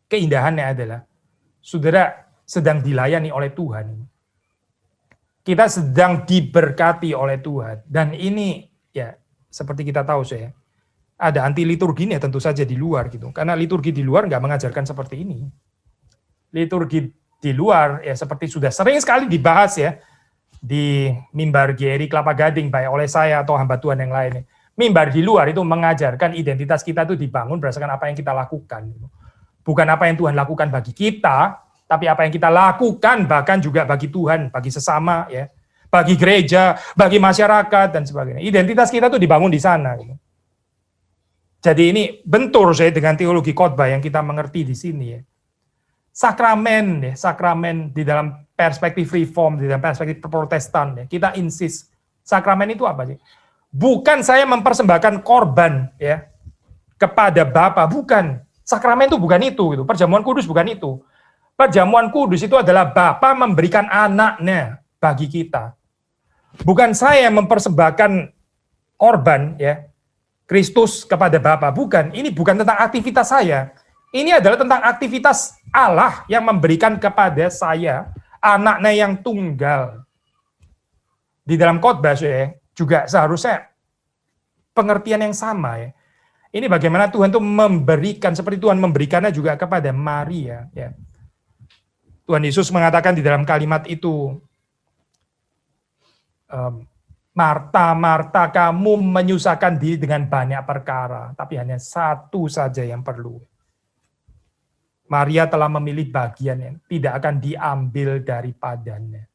keindahannya adalah, saudara sedang dilayani oleh Tuhan. Kita sedang diberkati oleh Tuhan. Dan ini, ya seperti kita tahu, ada anti liturginya tentu saja di luar gitu. Karena liturgi di luar nggak mengajarkan seperti ini. Liturgi di luar ya seperti sudah sering sekali dibahas ya di mimbar GRI Kelapa Gading baik oleh saya atau hamba Tuhan yang lain. Mimbar di luar itu mengajarkan identitas kita itu dibangun berdasarkan apa yang kita lakukan. Bukan apa yang Tuhan lakukan bagi kita, tapi apa yang kita lakukan bahkan juga bagi Tuhan, bagi sesama ya. bagi gereja, bagi masyarakat dan sebagainya. Identitas kita tuh dibangun di sana. Gitu. Jadi ini bentur saya dengan teologi khotbah yang kita mengerti di sini ya. Sakramen di dalam perspektif reform, di dalam perspektif Protestan ya. Kita insist sakramen itu apa sih? Bukan saya mempersembahkan korban ya kepada Bapa, bukan. Sakramen itu bukan itu gitu. Perjamuan kudus bukan itu. Perjamuan kudus itu adalah Bapa memberikan anaknya bagi kita. Bukan saya mempersembahkan korban ya Kristus kepada Bapa, bukan. Ini bukan tentang aktivitas saya. Ini adalah tentang aktivitas Allah yang memberikan kepada saya anaknya yang tunggal. Di dalam khotbah ya, juga seharusnya pengertian yang sama ya. Ini bagaimana Tuhan itu memberikan, seperti Tuhan memberikannya juga kepada Maria ya. Tuhan Yesus mengatakan di dalam kalimat itu, Marta, Marta, kamu menyusahkan diri dengan banyak perkara, tapi hanya satu saja yang perlu. Maria telah memilih bagian yang tidak akan diambil daripadanya.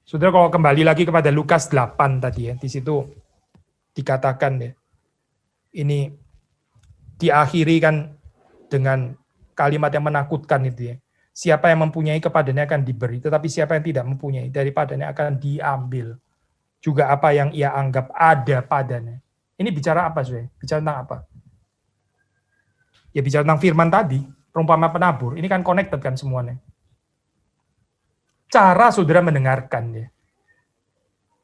Saudara, kalau kembali lagi kepada Lukas 8 tadi ya, di situ dikatakan ya, ini diakhiri kan dengan kalimat yang menakutkan itu ya. Siapa yang mempunyai kepadanya akan diberi, tetapi siapa yang tidak mempunyai daripadanya akan diambil. Juga apa yang ia anggap ada padanya. Ini bicara apa, saudara? Bicara tentang apa? Ya bicara tentang firman tadi, perumpamaan penabur. Ini kan connected kan semuanya. Cara saudara mendengarkan ya,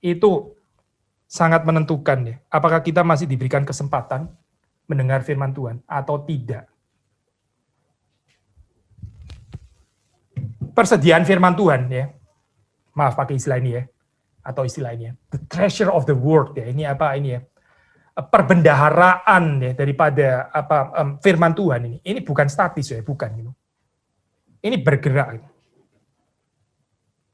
itu sangat menentukan ya. Apakah kita masih diberikan kesempatan mendengar firman Tuhan atau tidak. Persediaan firman Tuhan ya, maaf pakai istilah ini ya, atau istilah ini ya, the treasure of the word ya, ini apa ini ya, perbendaharaan ya daripada firman Tuhan ini bukan statis ya, bukan gitu. Ini bergerak.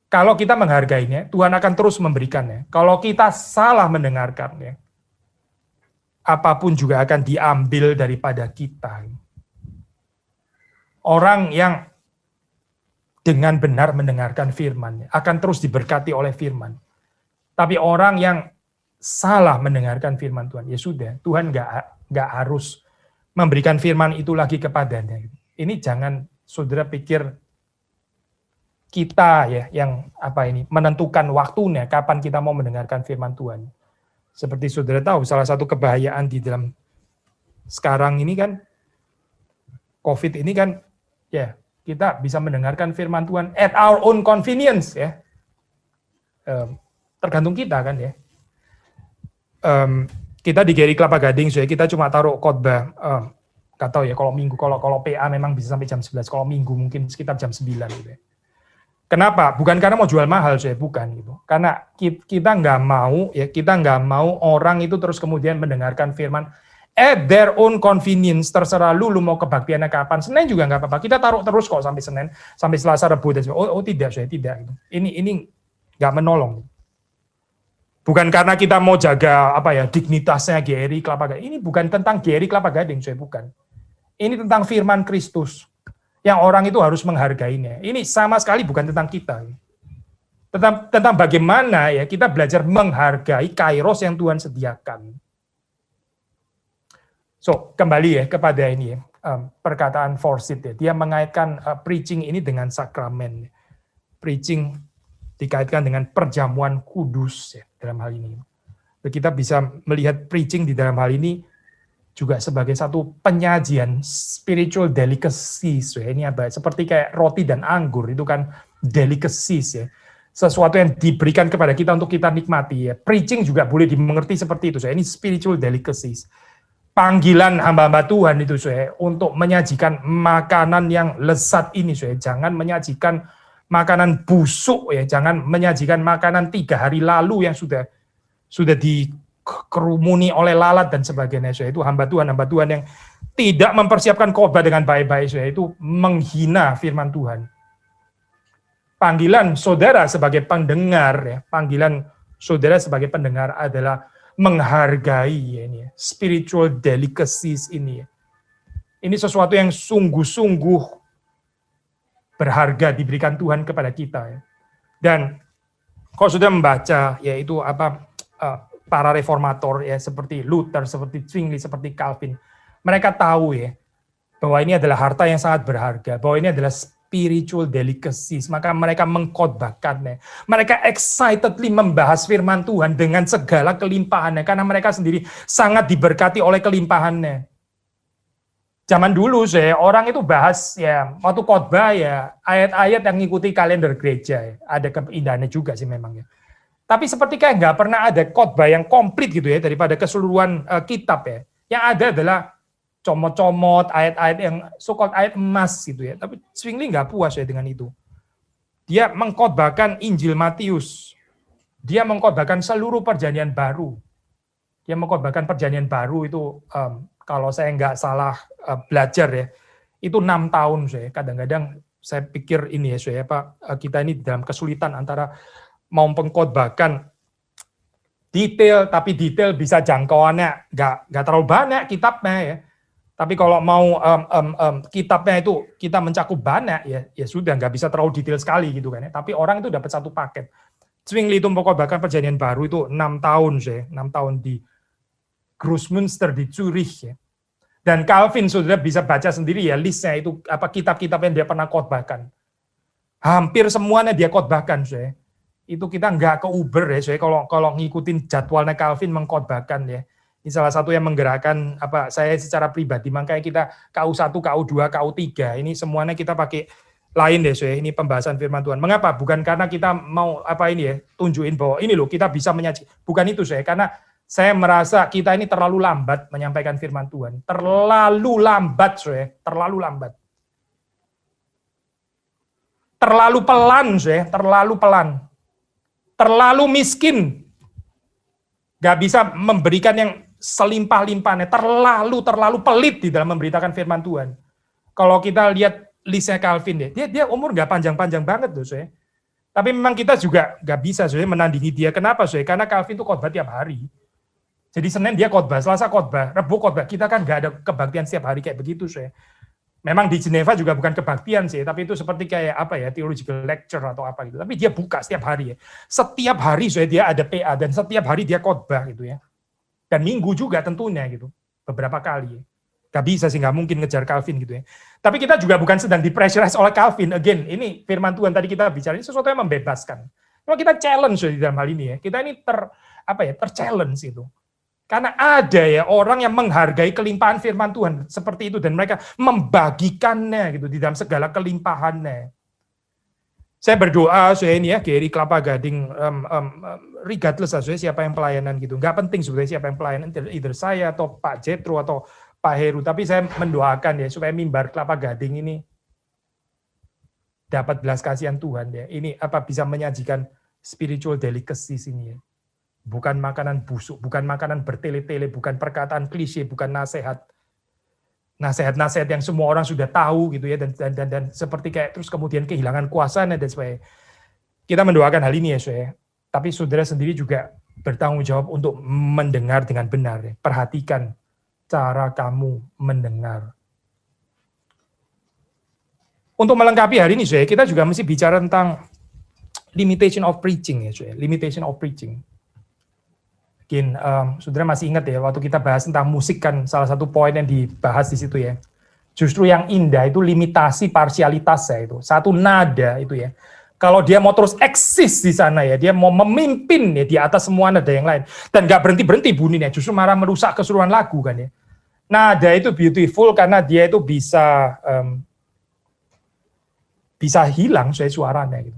Kalau kita menghargainya, Tuhan akan terus memberikannya. Kalau kita salah mendengarkannya, apapun juga akan diambil daripada kita. Orang yang dengan benar mendengarkan firman akan terus diberkati oleh firman. Tapi orang yang salah mendengarkan firman Tuhan, ya sudah, Tuhan nggak harus memberikan firman itu lagi kepadanya. Ini jangan saudara pikir kita ya yang menentukan waktunya kapan kita mau mendengarkan firman Tuhan. Seperti saudara tahu, salah satu kebahayaan di dalam sekarang ini kan COVID ini kan ya kita bisa mendengarkan firman Tuhan at our own convenience ya. Tergantung kita kan ya. Kita di Geri Kelapa Gading, so ya, kita cuma taruh khotbah. Nggak tahu ya kalau minggu, kalau PA memang bisa sampai jam 11, kalau minggu mungkin sekitar jam 9 gitu ya. Kenapa? Bukan karena mau jual mahal, saya bukan gitu. Karena kita nggak mau orang itu terus kemudian mendengarkan firman at their own convenience, terserah lu mau kebaktiannya kapan. Senin juga nggak apa-apa. Kita taruh terus kok sampai Senin, sampai Selasa, Rabu dan sebagainya. Oh tidak, saya tidak. Ini nggak menolong. Bukan karena kita mau jaga dignitasnya GRI Kelapa Gading. Ini bukan tentang GRI Kelapa Gading, saya bukan. Ini tentang firman Kristus yang orang itu harus menghargainya. Ini sama sekali bukan tentang kita. Tentang bagaimana ya kita belajar menghargai kairos yang Tuhan sediakan. So, kembali ya kepada ini perkataan Forsyth ya. Dia mengaitkan preaching ini dengan sakramen. Preaching dikaitkan dengan perjamuan kudus ya dalam hal ini. Kita bisa melihat preaching di dalam hal ini juga sebagai satu penyajian spiritual delicacies ya. Ini seperti kayak roti dan anggur itu kan delicacies ya. Sesuatu yang diberikan kepada kita untuk kita nikmati ya. Preaching juga boleh dimengerti seperti itu. Ini spiritual delicacies. Panggilan hamba-hamba Tuhan itu saya untuk menyajikan makanan yang lezat ini saya. Jangan menyajikan makanan busuk ya, jangan menyajikan makanan 3 hari lalu yang sudah dikerumuni oleh lalat dan sebagainya. Saya itu hamba Tuhan yang tidak mempersiapkan khotbah dengan baik-baik, saya itu menghina firman Tuhan. Panggilan saudara sebagai pendengar ya, panggilan saudara sebagai pendengar adalah menghargai ya, ini spiritual delicacies ini ya. Ini sesuatu yang sungguh-sungguh berharga diberikan Tuhan kepada kita ya. Dan Kalau sudah membaca, yaitu para reformator ya seperti Luther, seperti Zwingli, seperti Calvin, mereka tahu ya bahwa ini adalah harta yang sangat berharga, bahwa ini adalah spiritual delicacies, maka mereka mengkhotbahkannya. Mereka excitedly membahas firman Tuhan dengan segala kelimpahannya, karena mereka sendiri sangat diberkati oleh kelimpahannya. Zaman dulu orang itu bahas ya waktu khotbah ya ayat-ayat yang ngikuti kalender gereja ya. Ada keindahannya juga sih memang ya. Tapi seperti kayak nggak pernah ada khotbah yang komplit gitu ya daripada keseluruhan kitab ya. Yang ada adalah comot-comot ayat-ayat yang so-called ayat emas gitu ya. Tapi Zwingli nggak puas ya dengan itu. Dia mengkhotbahkan Injil Matius. Dia mengkhotbahkan seluruh perjanjian baru. Dia mengkhotbahkan perjanjian baru itu kalau saya nggak salah belajar ya, itu 6 tahun saya. Kadang-kadang saya pikir ini ya saya kita ini dalam kesulitan antara mau mengkhotbahkan detail, tapi detail bisa jangkauannya nggak terlalu banyak kitabnya ya. Tapi kalau mau kitabnya itu kita mencakup banyak ya sudah nggak bisa terlalu detail sekali gitu kan ya. Tapi orang itu dapat satu paket. Zwingli itu mengkhotbahkan perjanjian baru itu 6 tahun saya, 6 tahun di Grossmünster di Zurich ya. Dan Calvin sudah bisa baca sendiri ya listnya itu kitab-kitab yang dia pernah khotbahkan. Hampir semuanya dia khotbahkan saya. Itu kita nggak ke Uber ya saya kalau ngikutin jadwalnya Calvin mengkhotbahkan ya. Ini salah satu yang menggerakkan saya secara pribadi. Makanya kita KU1, KU2, KU3 ini semuanya kita pakai lain deh saya. Ini pembahasan firman Tuhan. Mengapa? Bukan karena kita mau tunjukin bahwa ini loh kita bisa menyajikan. Bukan itu saya, karena saya merasa kita ini terlalu lambat menyampaikan firman Tuhan. Terlalu lambat, terlalu lambat. Terlalu pelan, terlalu pelan. Terlalu miskin. Gak bisa memberikan yang selimpah-limpahnya. Terlalu pelit di dalam memberitakan firman Tuhan. Kalau kita lihat listnya Calvin, dia umur gak panjang-panjang banget loh, Tapi memang kita juga gak bisa menandingi dia. Kenapa, Karena Calvin itu khotbah tiap hari. Jadi Senin dia khotbah, Selasa khotbah, Rabu khotbah. Kita kan nggak ada kebaktian setiap hari kayak begitu Memang di Geneva juga bukan kebaktian tapi itu seperti kayak theological lecture atau apa gitu. Tapi dia buka setiap hari ya. Setiap hari dia ada PA dan setiap hari dia khotbah gitu ya. Dan minggu juga tentunya gitu, beberapa kali. Gak bisa sih, nggak mungkin ngejar Calvin gitu ya. Tapi kita juga bukan sedang dipressurize oleh Calvin. Again, ini firman Tuhan tadi kita bicara ini sesuatu yang membebaskan. Kalau kita challenge di dalam hal ini ya, kita ini ter-challenge itu. Karena ada ya orang yang menghargai kelimpahan firman Tuhan seperti itu dan mereka membagikannya gitu di dalam segala kelimpahannya. Saya berdoa ini ya Gary Kelapa Gading regardless siapa yang pelayanan gitu. Nggak penting sebetulnya siapa yang pelayanan, either saya atau Pak Jetro atau Pak Heru, tapi saya mendoakan ya supaya mimbar Kelapa Gading ini dapat belas kasihan Tuhan ya. Ini bisa menyajikan spiritual delicacies ini ya. Bukan makanan busuk, bukan makanan bertele-tele, bukan perkataan klise, bukan nasihat-nasihat yang semua orang sudah tahu gitu ya dan seperti kayak terus kemudian kehilangan kuasanya dan sebagainya. Kita mendoakan hal ini ya, tapi saudara sendiri juga bertanggung jawab untuk mendengar dengan benar ya. Perhatikan cara kamu mendengar. Untuk melengkapi hari ini kita juga mesti bicara tentang limitation of preaching ya, limitation of preaching. Mungkin saudara masih ingat ya waktu kita bahas tentang musik kan salah satu poin yang dibahas di situ ya. Justru yang indah itu limitasi parsialitasnya itu. Satu nada itu ya. Kalau dia mau terus eksis di sana ya, dia mau memimpin ya di atas semua nada yang lain dan nggak berhenti bunyinya, justru malah merusak keseluruhan lagu kan ya. Nada itu beautiful karena dia itu bisa hilang suaranya gitu.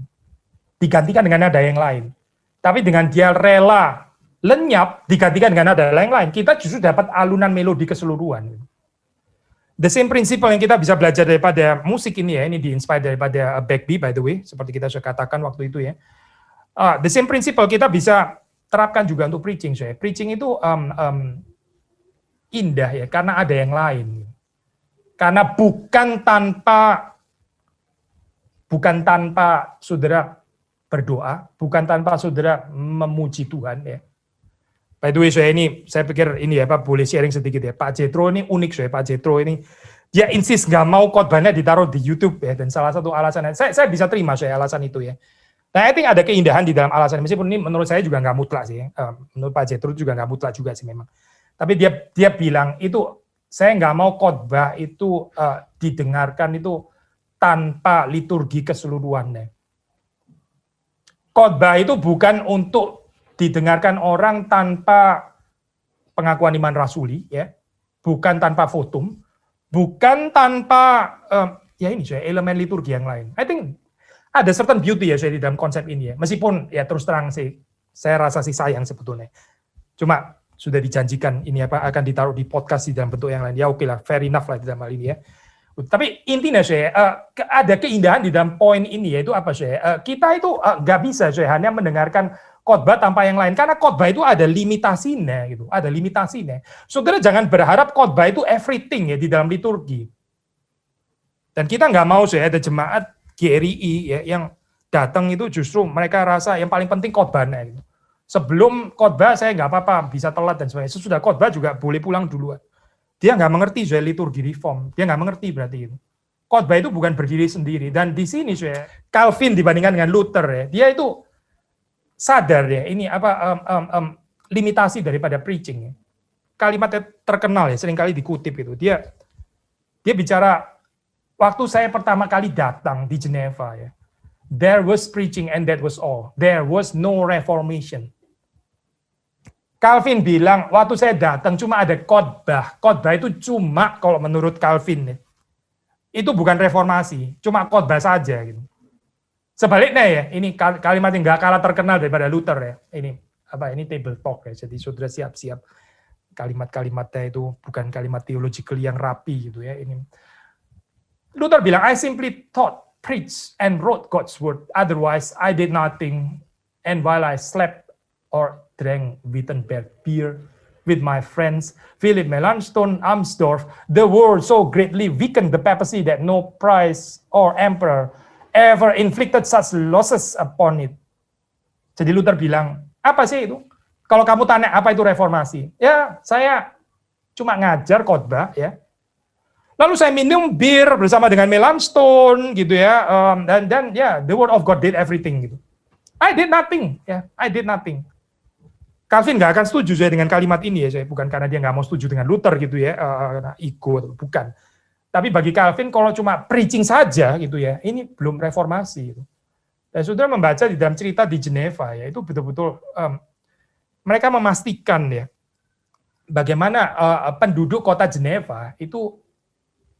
Digantikan dengan nada yang lain. Tapi dengan dia rela lenyap digantikan dengan nada yang lain, kita justru dapat alunan melodi keseluruhan. The same principle yang kita bisa belajar daripada musik ini ya, ini di-inspire daripada Bagby by the way, seperti kita sudah katakan waktu itu ya. The same principle kita bisa terapkan juga untuk preaching. Preaching itu indah ya, karena ada yang lain. Karena bukan tanpa saudara berdoa, bukan tanpa saudara memuji Tuhan ya. By the way, saya pikir ini ya Pak, boleh sharing sedikit ya. Pak Jetro ini unik Pak Jetro ini dia insist nggak mau khotbahnya ditaruh di YouTube ya, dan salah satu alasannya saya bisa terima alasan itu ya. Nah, I think ada keindahan di dalam alasan, meskipun ini menurut saya juga nggak mutlak sih. Menurut Pak Jethro juga nggak mutlak juga sih memang. Tapi dia bilang itu, saya nggak mau khotbah itu didengarkan itu tanpa liturgi keseluruhannya. Khotbah itu bukan untuk didengarkan orang tanpa pengakuan iman rasuli, ya, bukan tanpa votum, bukan tanpa ya ini saya elemen liturgi yang lain. I think ada certain beauty ya saya di dalam konsep ini ya. Meskipun ya terus terang sih, saya rasa sih sayang sebetulnya. Cuma sudah dijanjikan ini apa akan ditaruh di podcast di dalam bentuk yang lain. Ya oke lah, fair enough lah di dalam hal ini ya. Tapi intinya saya ada keindahan di dalam poin ini yaitu apa saya? Kita itu nggak bisa saya hanya mendengarkan khotbah tanpa yang lain karena khotbah itu ada limitasinya gitu, ada limitasinya. Saudara jangan berharap khotbah itu everything ya di dalam liturgi. Dan kita nggak mau saya ada jemaat GRI ya yang datang itu justru mereka rasa yang paling penting khotbahnya gitu. Sebelum khotbah saya nggak apa-apa bisa telat dan sebagainya. Sesudah khotbah juga boleh pulang duluan. Dia nggak mengerti soal liturgi reform. Dia nggak mengerti berarti itu. Khotbah itu bukan berdiri sendiri. Dan di sini saya Calvin dibandingkan dengan Luther ya, dia itu sadar ya ini apa limitasi daripada preaching. Ya. Kalimatnya terkenal ya, seringkali dikutip itu. Dia bicara waktu saya pertama kali datang di Geneva ya. There was preaching and that was all. There was no reformation. Calvin bilang, waktu saya datang cuma ada khotbah. Khotbah itu cuma, kalau menurut Calvin, itu bukan reformasi, cuma khotbah saja. Gitu. Sebaliknya ya, ini kalimat yang gak kalah terkenal daripada Luther ya. Ini table talk ya, jadi saudara siap-siap. Kalimat-kalimatnya itu bukan kalimat theological yang rapi gitu ya. Ini Luther bilang, I simply taught, preached, and wrote God's word. Otherwise, I did nothing. And while I slept or drank Wittenberg beer with my friends Philip Melanchthon, Amsdorf, the world so greatly weakened the papacy that no prince or emperor ever inflicted such losses upon it. Jadi Luther bilang, apa sih itu? Kalau kamu tanya apa itu reformasi? Ya, saya cuma ngajar khotbah ya. Lalu saya minum bir bersama dengan Melanchthon gitu ya. Dan ya, the word of God did everything gitu. I did nothing ya, I did nothing. Calvin nggak akan setuju saya dengan kalimat ini ya, saya bukan karena dia nggak mau setuju dengan Luther gitu ya, ego bukan. Tapi bagi Calvin kalau cuma preaching saja gitu ya, ini belum reformasi. Gitu. Dan saudara membaca di dalam cerita di Geneva ya, itu betul-betul mereka memastikan ya, bagaimana penduduk kota Geneva itu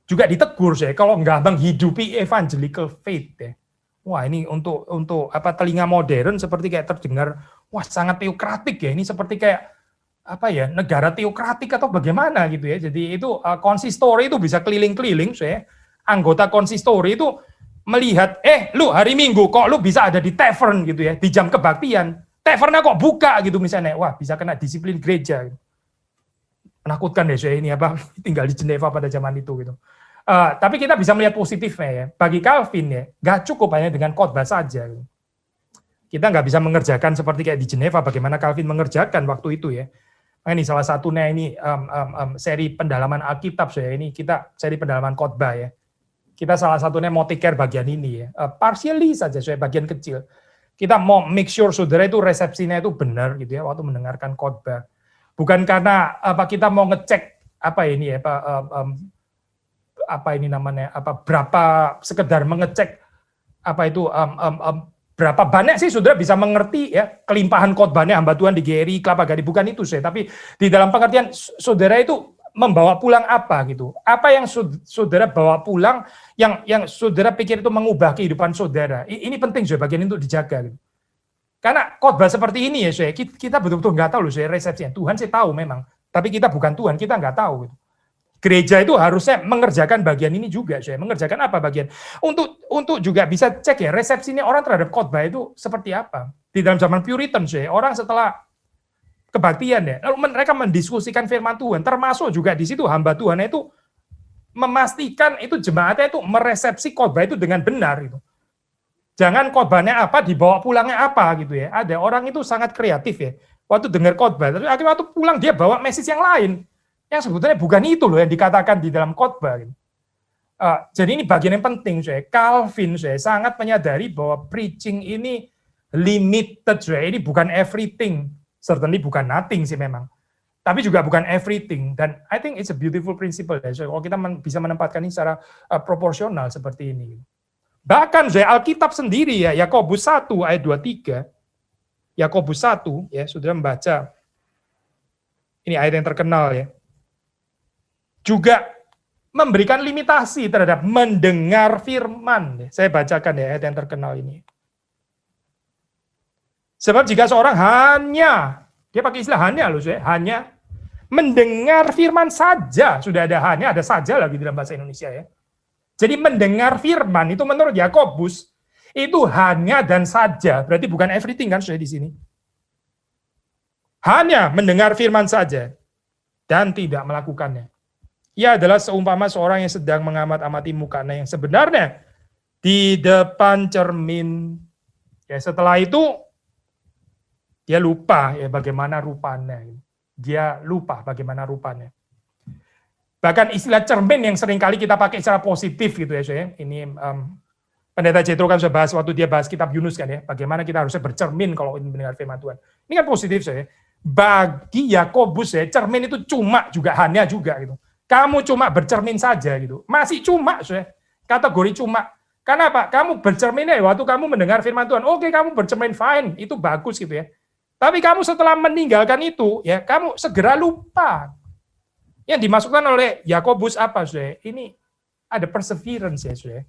juga ditegur saya kalau nggak menghidupi evangelical faith ya. Wah ini untuk apa telinga modern seperti kayak terdengar wah sangat teokratik ya, ini seperti kayak apa ya negara teokratik atau bagaimana gitu ya. Jadi itu konsistori itu bisa keliling-keliling saya anggota konsistori itu melihat lu hari Minggu kok lu bisa ada di tavern gitu ya di jam kebaktian, tavernnya kok buka gitu misalnya, wah bisa kena disiplin gereja gitu. Menakutkan deh saya ini apa tinggal di Geneva pada zaman itu gitu. Tapi kita bisa melihat positifnya ya. Bagi Calvin ya, nggak cukup hanya dengan khotbah saja. Kita nggak bisa mengerjakan seperti kayak di Geneva, bagaimana Calvin mengerjakan waktu itu ya. Nah, ini salah satunya ini seri pendalaman Alkitab saya ini kita seri pendalaman khotbah ya. Kita salah satunya mau take care bagian ini ya. Partially saja saya bagian kecil. Kita mau make sure saudara itu resepsinya itu benar gitu ya waktu mendengarkan khotbah. Bukan karena kita mau ngecek apa ini ya berapa sekedar mengecek berapa banyak sih saudara bisa mengerti ya kelimpahan khotbahnya hamba Tuhan di GRI Kelapa Gading, bukan itu saya, tapi di dalam pengertian saudara itu membawa pulang apa gitu, apa yang saudara bawa pulang yang saudara pikir itu mengubah kehidupan saudara, ini penting saya bagian itu dijaga gitu. Karena khotbah seperti ini ya saya kita betul-betul nggak tahu loh saya resepsinya, Tuhan saya tahu memang, tapi kita bukan Tuhan, kita nggak tahu gitu. Gereja itu harusnya mengerjakan bagian ini juga, saya mengerjakan apa bagian untuk juga bisa cek ya resepsinya orang terhadap khotbah itu seperti apa. Di dalam zaman Puritan saya orang setelah kebaktian ya, lalu mereka mendiskusikan firman Tuhan, termasuk juga di situ hamba Tuhan itu memastikan itu jemaatnya itu meresepsi khotbah itu dengan benar gitu. Jangan khotbahnya apa dibawa pulangnya apa gitu ya. Ada orang itu sangat kreatif ya. Waktu dengar khotbah, tapi akhirnya waktu pulang dia bawa message yang lain. Yang sebetulnya bukan itu loh yang dikatakan di dalam khotbah. Jadi ini bagian yang penting saya. Calvin saya sangat menyadari bahwa preaching ini limited. Ini bukan everything, certainly bukan nothing sih memang. Tapi juga bukan everything, dan I think it's a beautiful principle ya. So, kalau kita bisa menempatkan ini secara proporsional seperti ini. Bahkan Alkitab sendiri ya, Yakobus 1 ayat 23, Yakobus 1 ya, sudah membaca. Ini ayat yang terkenal ya. Juga memberikan limitasi terhadap mendengar firman. Saya bacakan ya ayat yang terkenal ini. Sebab jika seorang hanya, dia pakai istilah hanya loh, hanya mendengar firman saja, sudah ada hanya, ada saja lagi dalam bahasa Indonesia ya. Jadi mendengar firman itu menurut Yakobus itu hanya dan saja, berarti bukan everything kan sudah di sini. Hanya mendengar firman saja dan tidak melakukannya. Ia adalah seumpama seorang yang sedang mengamat-amati mukanya yang sebenarnya di depan cermin. Ya, setelah itu dia lupa ya bagaimana rupanya. Dia lupa bagaimana rupanya. Bahkan istilah cermin yang seringkali kita pakai secara positif gitu ya. Ini Pendeta Jethro kan sudah bahas waktu dia bahas kitab Yunus kan ya. Bagaimana kita harusnya bercermin kalau ingin mendengar firman Tuhan. Ini kan positif saya. Bagi Yakobus ya, cermin itu cuma juga hanya juga gitu. Kamu cuma bercermin saja gitu. Masih cuma saya. Kategori cuma. Karena apa? Kamu bercermin ya waktu kamu mendengar firman Tuhan. Oke, kamu bercermin fine, itu bagus gitu ya. Tapi kamu setelah meninggalkan itu, ya kamu segera lupa. Yang dimasukkan oleh Yakobus apa, saudara? Ini ada perseverance ya, saudara.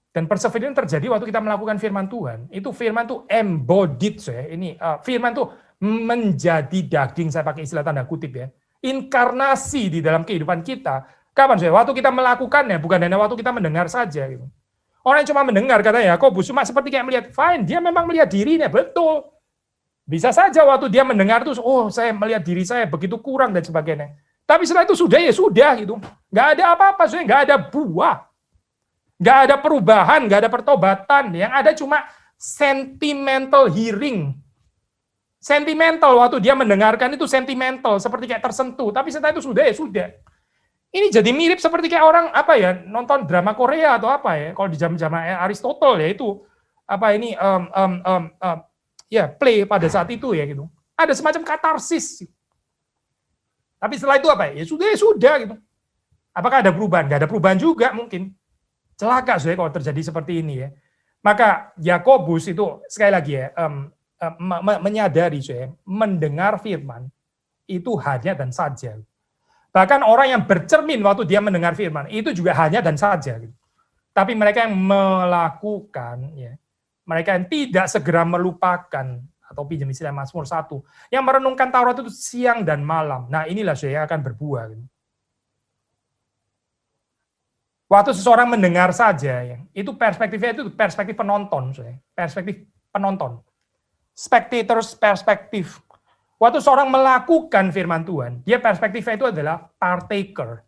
Dan perseverance terjadi waktu kita melakukan firman Tuhan. Itu firman itu embodied, saudara. Ini firman itu menjadi daging, saya pakai istilah tanda kutip ya. Inkarnasi di dalam kehidupan kita. Kapan, saudara? Waktu kita melakukannya, bukan hanya waktu kita mendengar saja gitu. Orang yang cuma mendengar, katanya Yakobus cuma seperti kayak melihat, fine, dia memang melihat dirinya, betul. Bisa saja waktu dia mendengar itu, oh saya melihat diri saya begitu kurang dan sebagainya. Tapi setelah itu sudah ya sudah gitu. Nggak ada apa-apa, nggak ada buah. Nggak ada perubahan, nggak ada pertobatan. Yang ada cuma sentimental hearing. Sentimental, waktu dia mendengarkan itu sentimental, seperti kayak tersentuh. Tapi setelah itu sudah ya sudah. Ini jadi mirip seperti kayak orang apa ya nonton drama Korea atau apa ya kalau di zaman-zaman Aristotle ya itu apa ini ya play pada saat itu ya gitu ada semacam katarsis. Tapi setelah itu apa ya sudah gitu. Apakah ada perubahan? Nggak ada perubahan juga mungkin. Celaka kalau terjadi seperti ini ya. Maka Yakobus itu sekali lagi ya menyadari mendengar firman itu hanya dan saja. Bahkan orang yang bercermin waktu dia mendengar firman, itu juga hanya dan saja. Gitu. Tapi mereka yang melakukan, ya, mereka yang tidak segera melupakan, atau pinjam istilah Mazmur 1, yang merenungkan Taurat itu siang dan malam. Nah inilah yang akan berbuah. Gitu. Waktu seseorang mendengar saja, ya, itu perspektifnya itu perspektif penonton. Perspektif penonton. Spectator's perspektif. Waktu seorang melakukan firman Tuhan, dia perspektifnya itu adalah partaker.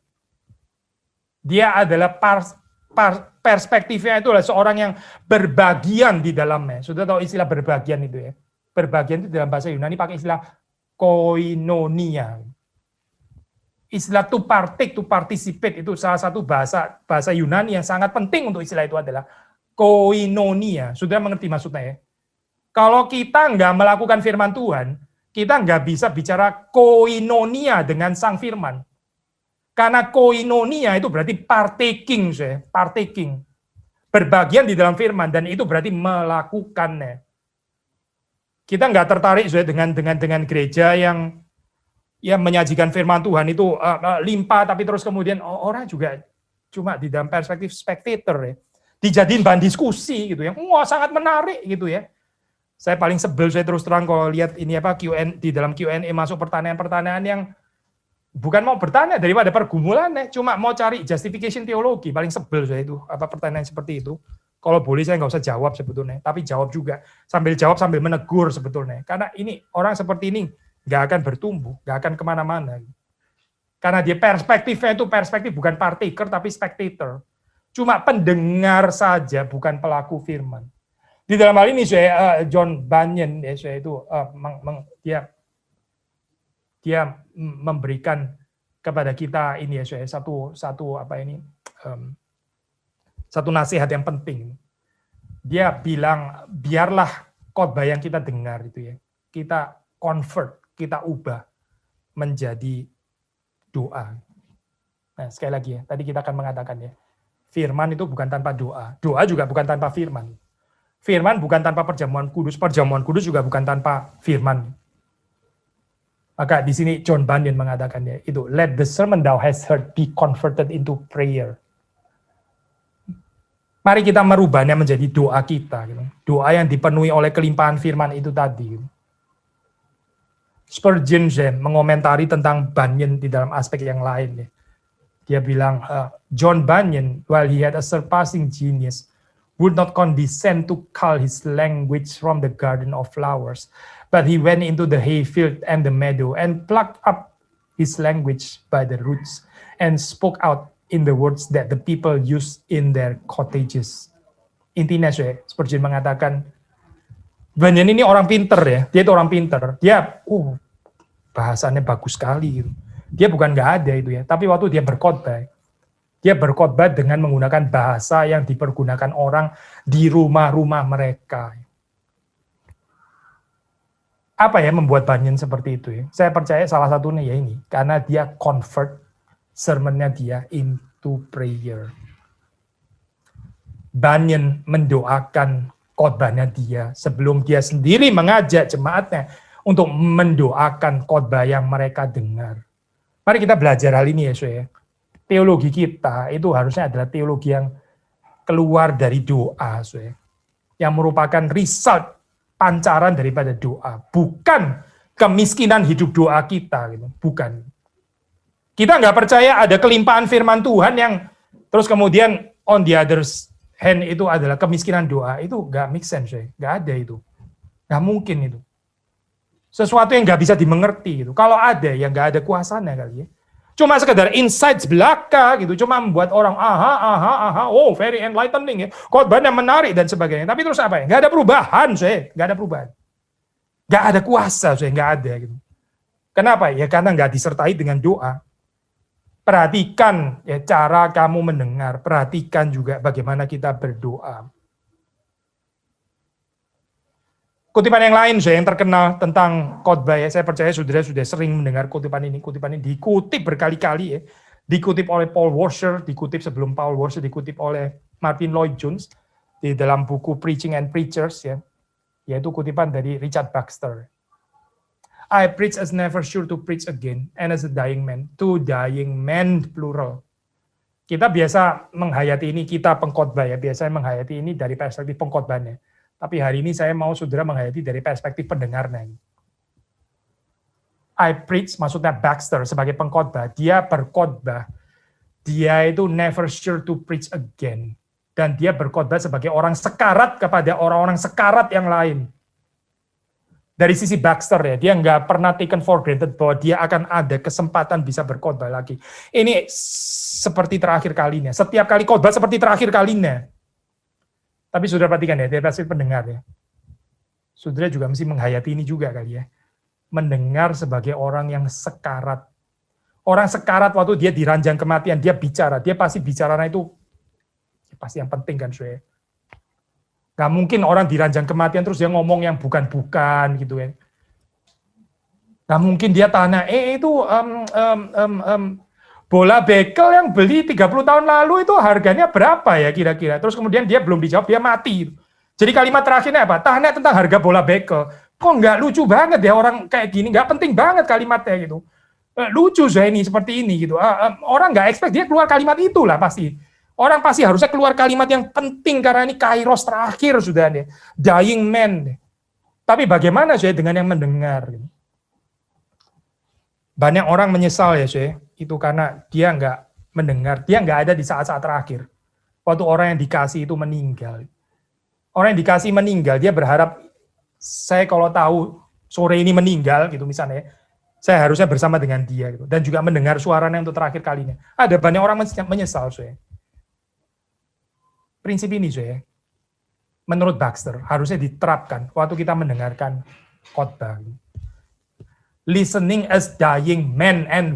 Dia adalah perspektifnya itu adalah seorang yang berbagian di dalamnya. Sudah tahu istilah berbagian itu ya. Berbagian itu dalam bahasa Yunani pakai istilah koinonia. Istilah to partake, to participate itu salah satu bahasa Yunani yang sangat penting untuk istilah itu adalah koinonia. Sudah mengerti maksudnya ya? Kalau kita nggak melakukan firman Tuhan, kita nggak bisa bicara koinonia dengan sang firman. Karena koinonia itu berarti partaking, partaking. Berbagian di dalam firman, dan itu berarti melakukannya. Kita nggak tertarik dengan gereja yang menyajikan firman Tuhan itu limpah, tapi terus kemudian orang juga cuma di dalam perspektif spectator ya. Dijadiin bahan diskusi gitu ya. Wah, sangat menarik gitu ya. Saya paling sebel saya terus terang kalau lihat ini apa di dalam Q&A masuk pertanyaan-pertanyaan yang bukan mau bertanya daripada pergumulannya, cuma mau cari justification teologi. Paling sebel saya itu apa pertanyaan seperti itu. Kalau boleh saya nggak usah jawab sebetulnya, tapi jawab juga sambil jawab sambil menegur sebetulnya. Karena ini orang seperti ini nggak akan bertumbuh, nggak akan kemana-mana. Karena dia perspektifnya itu perspektif bukan partaker tapi spectator. Cuma pendengar saja, bukan pelaku firman. Di dalam hal ini John Bunyan dia memberikan kepada kita ini satu nasihat yang penting dia bilang, biarlah khotbah yang kita dengar itu ya, kita convert, kita ubah menjadi doa. Nah, sekali lagi ya, tadi kita akan mengatakan ya, firman itu bukan tanpa doa. Doa juga bukan tanpa firman. Firman bukan tanpa perjamuan kudus juga bukan tanpa firman. Maka di sini John Bunyan mengatakannya itu, let the sermon thou hast heard be converted into prayer. Mari kita merubahnya menjadi doa kita. Gitu. Doa yang dipenuhi oleh kelimpahan firman itu tadi. Gitu. Spurgeon mengomentari tentang Bunyan di dalam aspek yang lain. Ya. Dia bilang, John Bunyan, while he had a surpassing genius, would not condescend to cull his language from the garden of flowers, but he went into the hayfield and the meadow and plucked up his language by the roots and spoke out in the words that the people use in their cottages. Intinya, Spurgeon mengatakan, Bunyan ini orang pinter ya, dia itu orang pinter. Dia, bahasanya bagus sekali. Gitu. Dia bukan nggak ada itu ya, tapi waktu dia berkhotbah dengan menggunakan bahasa yang dipergunakan orang di rumah-rumah mereka. Apa ya membuat Bunyan seperti itu ya? Saya percaya salah satunya ya ini, karena dia convert sermonnya dia into prayer. Bunyan mendoakan khotbahnya dia sebelum dia sendiri mengajak jemaatnya untuk mendoakan khotbah yang mereka dengar. Mari kita belajar hal ini ya, saudara. Teologi kita itu harusnya adalah teologi yang keluar dari doa, saudara. Yang merupakan result pancaran daripada doa, bukan kemiskinan hidup doa kita, gitu. Bukan. Kita nggak percaya ada kelimpahan firman Tuhan yang terus kemudian on the other hand itu adalah kemiskinan doa, itu nggak make sense, saudara. Nggak ada itu, nggak mungkin itu. Sesuatu yang nggak bisa dimengerti, gitu. Kalau ada, ya nggak ada kuasanya kali ya. Cuma sekedar insights belaka gitu, cuma membuat orang oh very enlightening ya, khotbahnya menarik dan sebagainya. Tapi terus apa ya? Nggak ada perubahan, nggak ada perubahan, nggak ada kuasa, nggak ada gitu. Kenapa? Ya karena nggak disertai dengan doa. Perhatikan ya cara kamu mendengar, perhatikan juga bagaimana kita berdoa. Kutipan yang lain yang terkenal tentang khotbah ya, saya percaya saudara sudah sering mendengar kutipan ini dikutip berkali-kali ya, dikutip oleh Paul Washer, dikutip sebelum Paul Washer, dikutip oleh Martin Lloyd-Jones di dalam buku Preaching and Preachers ya, yaitu kutipan dari Richard Baxter. I preach as never sure to preach again, and as a dying man, to dying men plural. Kita biasa menghayati ini, kita pengkhotbah ya, biasanya menghayati ini dari perspektif pengkhotbahnya. Tapi hari ini saya mau saudara menghayati dari perspektif pendengarnya. I preach, maksudnya Baxter sebagai pengkhotbah, dia berkhotbah, dia itu never sure to preach again. Dan dia berkhotbah sebagai orang sekarat kepada orang-orang sekarat yang lain. Dari sisi Baxter ya, dia nggak pernah taken for granted bahwa dia akan ada kesempatan bisa berkhotbah lagi. Ini seperti terakhir kalinya, setiap kali khotbah seperti terakhir kalinya. Tapi saudara perhatikan ya, dari perspektif pendengar ya. Saudara juga mesti menghayati ini juga kali ya. Mendengar sebagai orang yang sekarat. Orang sekarat waktu dia diranjang kematian, dia bicara. Dia pasti bicaranya itu pasti yang penting kan, saudara. Gak mungkin orang diranjang kematian terus dia ngomong yang bukan-bukan gitu ya. Gak mungkin dia tanya, itu bola bekel yang beli 30 tahun lalu itu harganya berapa ya kira-kira? Terus kemudian dia belum dijawab, dia mati. Jadi kalimat terakhirnya apa? Tanya tentang harga bola bekel. Kok nggak lucu banget ya orang kayak gini? Nggak penting banget kalimatnya gitu. Lucu ini seperti ini gitu. Orang nggak expect dia keluar kalimat itulah pasti. Orang pasti harusnya keluar kalimat yang penting karena ini kairos terakhir sudah nih. Dying man. Tapi bagaimana sih dengan yang mendengar? Banyak orang menyesal ya sih. Itu karena dia nggak mendengar, dia nggak ada di saat-saat terakhir. Waktu orang yang dikasih itu meninggal. Orang yang dikasih meninggal, dia berharap, saya kalau tahu sore ini meninggal, gitu misalnya, saya harusnya bersama dengan dia, gitu, dan juga mendengar suaranya untuk terakhir kalinya. Ada banyak orang menyesal, saya. Prinsip ini, saya, menurut Baxter, harusnya diterapkan waktu kita mendengarkan khotbah. Listening as dying men and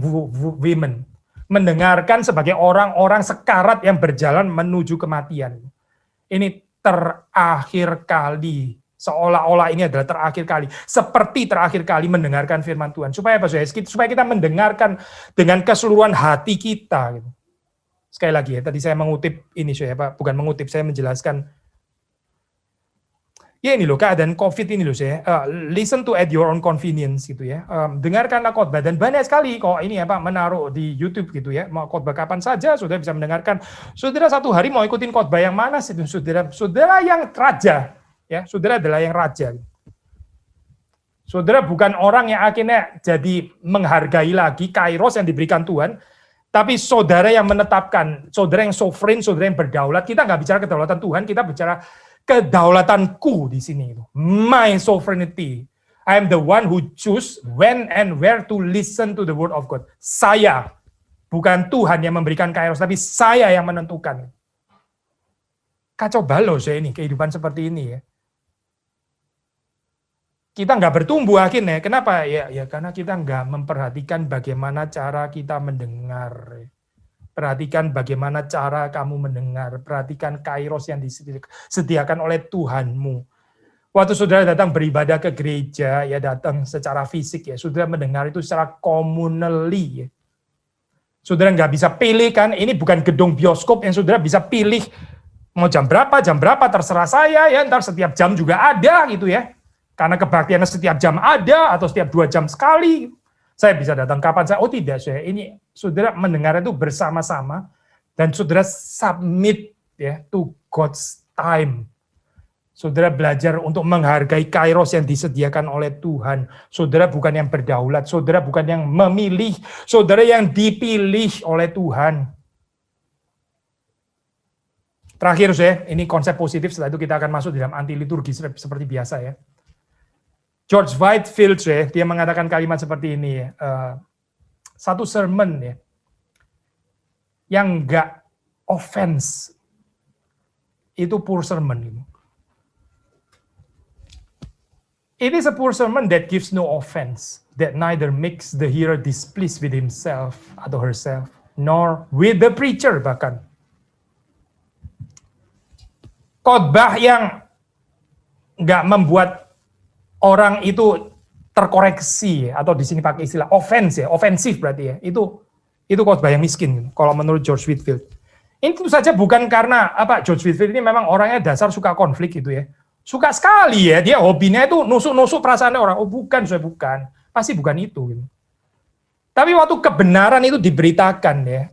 women. Mendengarkan sebagai orang-orang sekarat yang berjalan menuju kematian. Ini terakhir kali. Seolah-olah ini adalah terakhir kali. Seperti terakhir kali mendengarkan firman Tuhan. Supaya apa, saudara? Supaya kita mendengarkan dengan keseluruhan hati kita. Gitu. Sekali lagi ya, tadi saya mengutip ini, saudara, bukan mengutip, saya menjelaskan. Ya ini loh, keadaan COVID ini loh, saya listen to at your own convenience gitu ya. Dengarkanlah khotbah, dan banyak sekali kok ini apa menaruh di YouTube gitu ya. Mau khotbah kapan saja, saudara bisa mendengarkan. Saudara satu hari mau ikutin khotbah yang mana sih, saudara? Saudara yang raja. Ya, saudara adalah yang raja. Saudara bukan orang yang akhirnya jadi menghargai lagi kairos yang diberikan Tuhan, tapi saudara yang menetapkan, saudara yang sovereign, saudara yang berdaulat. Kita nggak bicara kedaulatan Tuhan, kita bicara kedaulatanku di sini. My sovereignty. I am the one who choose when and where to listen to the word of God. Saya, bukan Tuhan yang memberikan kairos, tapi saya yang menentukan. Kacau balau saya ini, kehidupan seperti ini ya. Kita nggak bertumbuh akhirnya. Kenapa? Ya karena kita nggak memperhatikan bagaimana cara kita mendengar. Perhatikan bagaimana cara kamu mendengar. Perhatikan kairos yang disediakan oleh Tuhanmu. Waktu saudara datang beribadah ke gereja, ya datang secara fisik ya, saudara mendengar itu secara communally ya. Saudara nggak bisa pilih kan, ini bukan gedung bioskop yang saudara bisa pilih mau jam berapa terserah saya ya, ntar setiap jam juga ada gitu ya. Karena kebaktiannya setiap jam ada, atau setiap 2 jam sekali. Saya bisa datang kapan saya. Oh tidak, saya ini saudara mendengar itu bersama-sama. Dan saudara submit ya to God's time. Saudara belajar untuk menghargai kairos yang disediakan oleh Tuhan. Saudara bukan yang berdaulat. Saudara bukan yang memilih. Saudara yang dipilih oleh Tuhan. Terakhir saya, ini konsep positif. Setelah itu kita akan masuk dalam anti liturgi seperti biasa ya. George Whitefield, dia mengatakan kalimat seperti ini, satu sermon ya, yang enggak offense, itu poor sermon. It is a poor sermon that gives no offense, that neither makes the hearer displeased with himself atau herself, nor with the preacher bahkan. Khotbah yang enggak membuat orang itu terkoreksi, atau di sini pakai istilah offense ya, ofensif berarti ya. Itu khotbah yang miskin kalau menurut George Whitefield. Ini tentu saja bukan karena apa, George Whitefield ini memang orangnya dasar suka konflik gitu ya. Suka sekali ya, dia hobinya itu nusuk-nusuk perasaannya orang. Oh bukan, saya bukan. Pasti bukan itu gitu. Tapi waktu kebenaran itu diberitakan ya,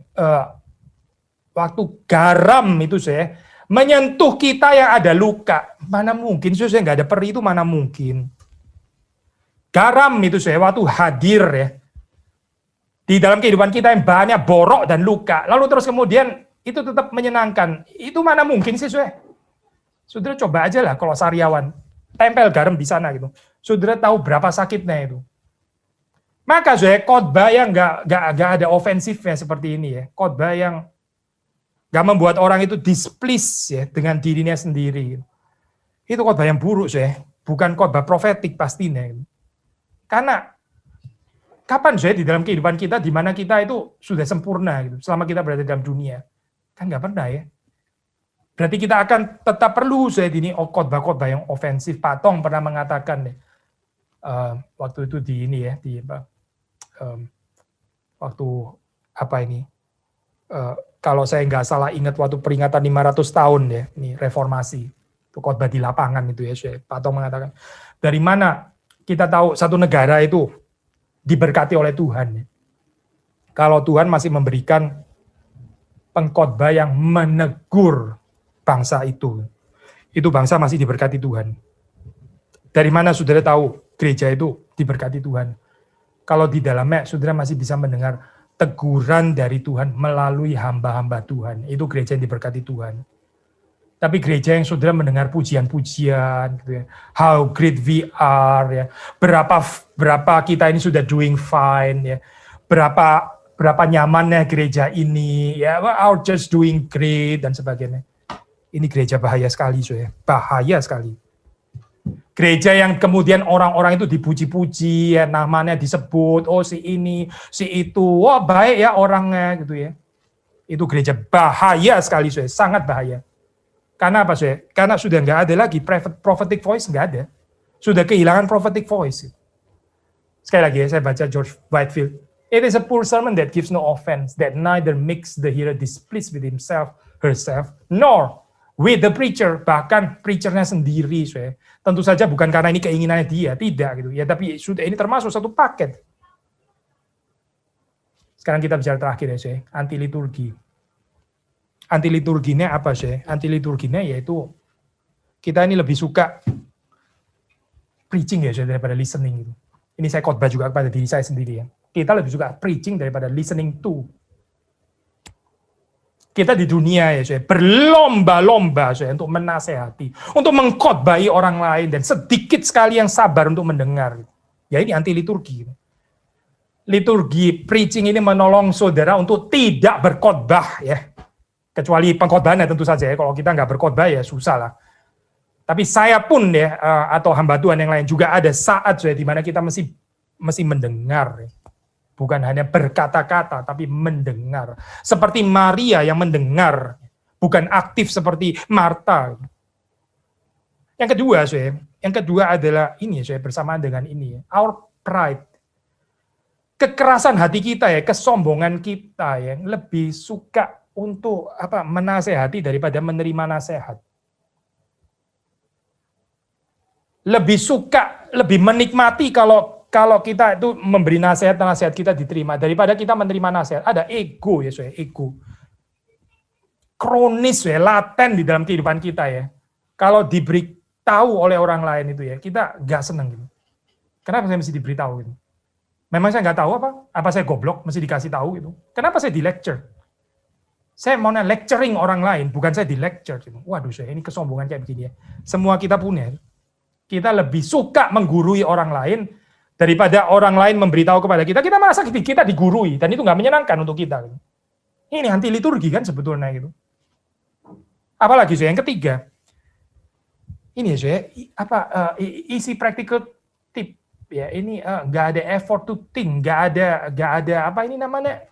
waktu garam itu saya menyentuh kita yang ada luka, mana mungkin saya nggak ada peri itu, mana mungkin. Garam itu saya waktu hadir ya di dalam kehidupan kita yang banyak borok dan luka, lalu terus kemudian itu tetap menyenangkan, itu mana mungkin sih saya. Saudara coba aja lah kalau sariawan tempel garam di sana gitu, saudara tahu berapa sakitnya itu. Maka saya khotbah yang nggak ada ofensifnya seperti ini ya, khotbah yang nggak membuat orang itu displeased ya dengan dirinya sendiri. Itu khotbah yang buruk saya, bukan khotbah profetik pastinya. Karena kapan saya di dalam kehidupan kita di mana kita itu sudah sempurna gitu, selama kita berada dalam dunia, kan nggak pernah ya. Berarti kita akan tetap perlu saya ini khotbah-khotbah yang ofensif. Pak Tong pernah mengatakan waktu itu di ini ya, di waktu apa ini? Kalau saya nggak salah ingat waktu peringatan 500 tahun ya, ini reformasi, itu khotbah di lapangan itu ya, Pak Tong mengatakan, dari mana kita tahu satu negara itu diberkati oleh Tuhan. Kalau Tuhan masih memberikan pengkhotbah yang menegur bangsa itu bangsa masih diberkati Tuhan. Dari mana saudara tahu gereja itu diberkati Tuhan? Kalau di dalamnya saudara masih bisa mendengar teguran dari Tuhan melalui hamba-hamba Tuhan, itu gereja yang diberkati Tuhan. Tapi gereja yang saudara mendengar pujian-pujian, gitu ya, how great we are, ya, berapa kita ini sudah doing fine, ya, berapa nyamannya gereja ini, ya, our just doing great dan sebagainya. Ini gereja bahaya sekali, ya, bahaya sekali. Gereja yang kemudian orang-orang itu dipuji-puji, ya, namanya disebut, oh si ini, si itu, wah baik ya orangnya, gitu ya. Itu gereja bahaya sekali, sangat bahaya. Karena apa sih? Karena sudah nggak ada lagi prophetic voice, nggak ada. Sudah kehilangan prophetic voice. Sekali lagi saya baca George Whitefield. It is a poor sermon that gives no offense, that neither makes the hearer displeased with himself, herself, nor with the preacher. Bahkan preachernya sendiri, saya. Tentu saja bukan karena ini keinginannya dia, tidak gitu. Ya, tapi sudah ini termasuk satu paket. Sekarang kita bicara terakhir ya, saya. Anti liturgi. Anti liturginya apa sih? Anti liturginya yaitu kita ini lebih suka preaching ya daripada listening gitu. Ini saya khotbah juga kepada diri saya sendiri ya. Kita lebih suka preaching daripada listening to. Kita di dunia ya saya berlomba-lomba saya untuk menasehati, untuk mengkhotbahi orang lain dan sedikit sekali yang sabar untuk mendengar. Ya ini anti liturgi. Liturgi preaching ini menolong saudara untuk tidak berkhotbah ya. Kecuali pengkhotbahan tentu saja ya, kalau kita nggak berkhotbah ya susah lah. Tapi saya pun ya, atau hamba Tuhan yang lain juga ada saat ya, di mana kita mesti mendengar. Ya. Bukan hanya berkata-kata, tapi mendengar. Seperti Maria yang mendengar, bukan aktif seperti Marta. Yang kedua, yang kedua adalah ini saya bersamaan dengan ini, our pride. Kekerasan hati kita ya, kesombongan kita yang lebih suka untuk menasehati daripada menerima nasihat. Lebih suka, lebih menikmati kalau kita itu memberi nasihat kita diterima daripada kita menerima nasihat. Ada ego ya, ego. Kronis ya, laten di dalam kehidupan kita ya. Kalau diberitahu oleh orang lain itu ya, kita nggak senang gitu. Kenapa saya mesti diberitahu gitu? Memang saya nggak tahu apa? Apa saya goblok mesti dikasih tahu gitu? Kenapa saya di lecture? Saya mau lecturing orang lain, bukan saya di lecture. Waduh, saya ini kesombongan kayak begini ya. Semua kita punya. Kita lebih suka menggurui orang lain daripada orang lain memberitahu kepada kita. Kita merasa kita digurui, dan itu nggak menyenangkan untuk kita. Ini anti liturgi kan sebetulnya gitu. Apalagi yang ketiga, ini ya, isi practical tip ya. Ini nggak ada effort to think, nggak ada apa ini namanya.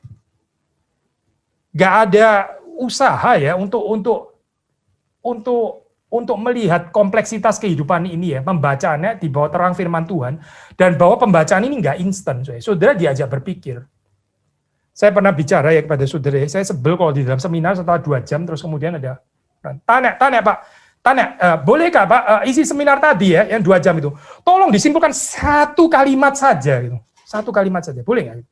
Nggak ada usaha ya untuk melihat kompleksitas kehidupan ini ya, membacanya di bawah terang firman Tuhan, dan bahwa pembacaan ini nggak instan. Saudara diajak berpikir. Saya pernah bicara ya kepada saudara, saya sebel kalau di dalam seminar setelah 2 jam terus kemudian ada tanya Pak, bolehkah Pak isi seminar tadi ya yang 2 jam itu, tolong disimpulkan 1 kalimat saja gitu, 1 kalimat saja, boleh nggak?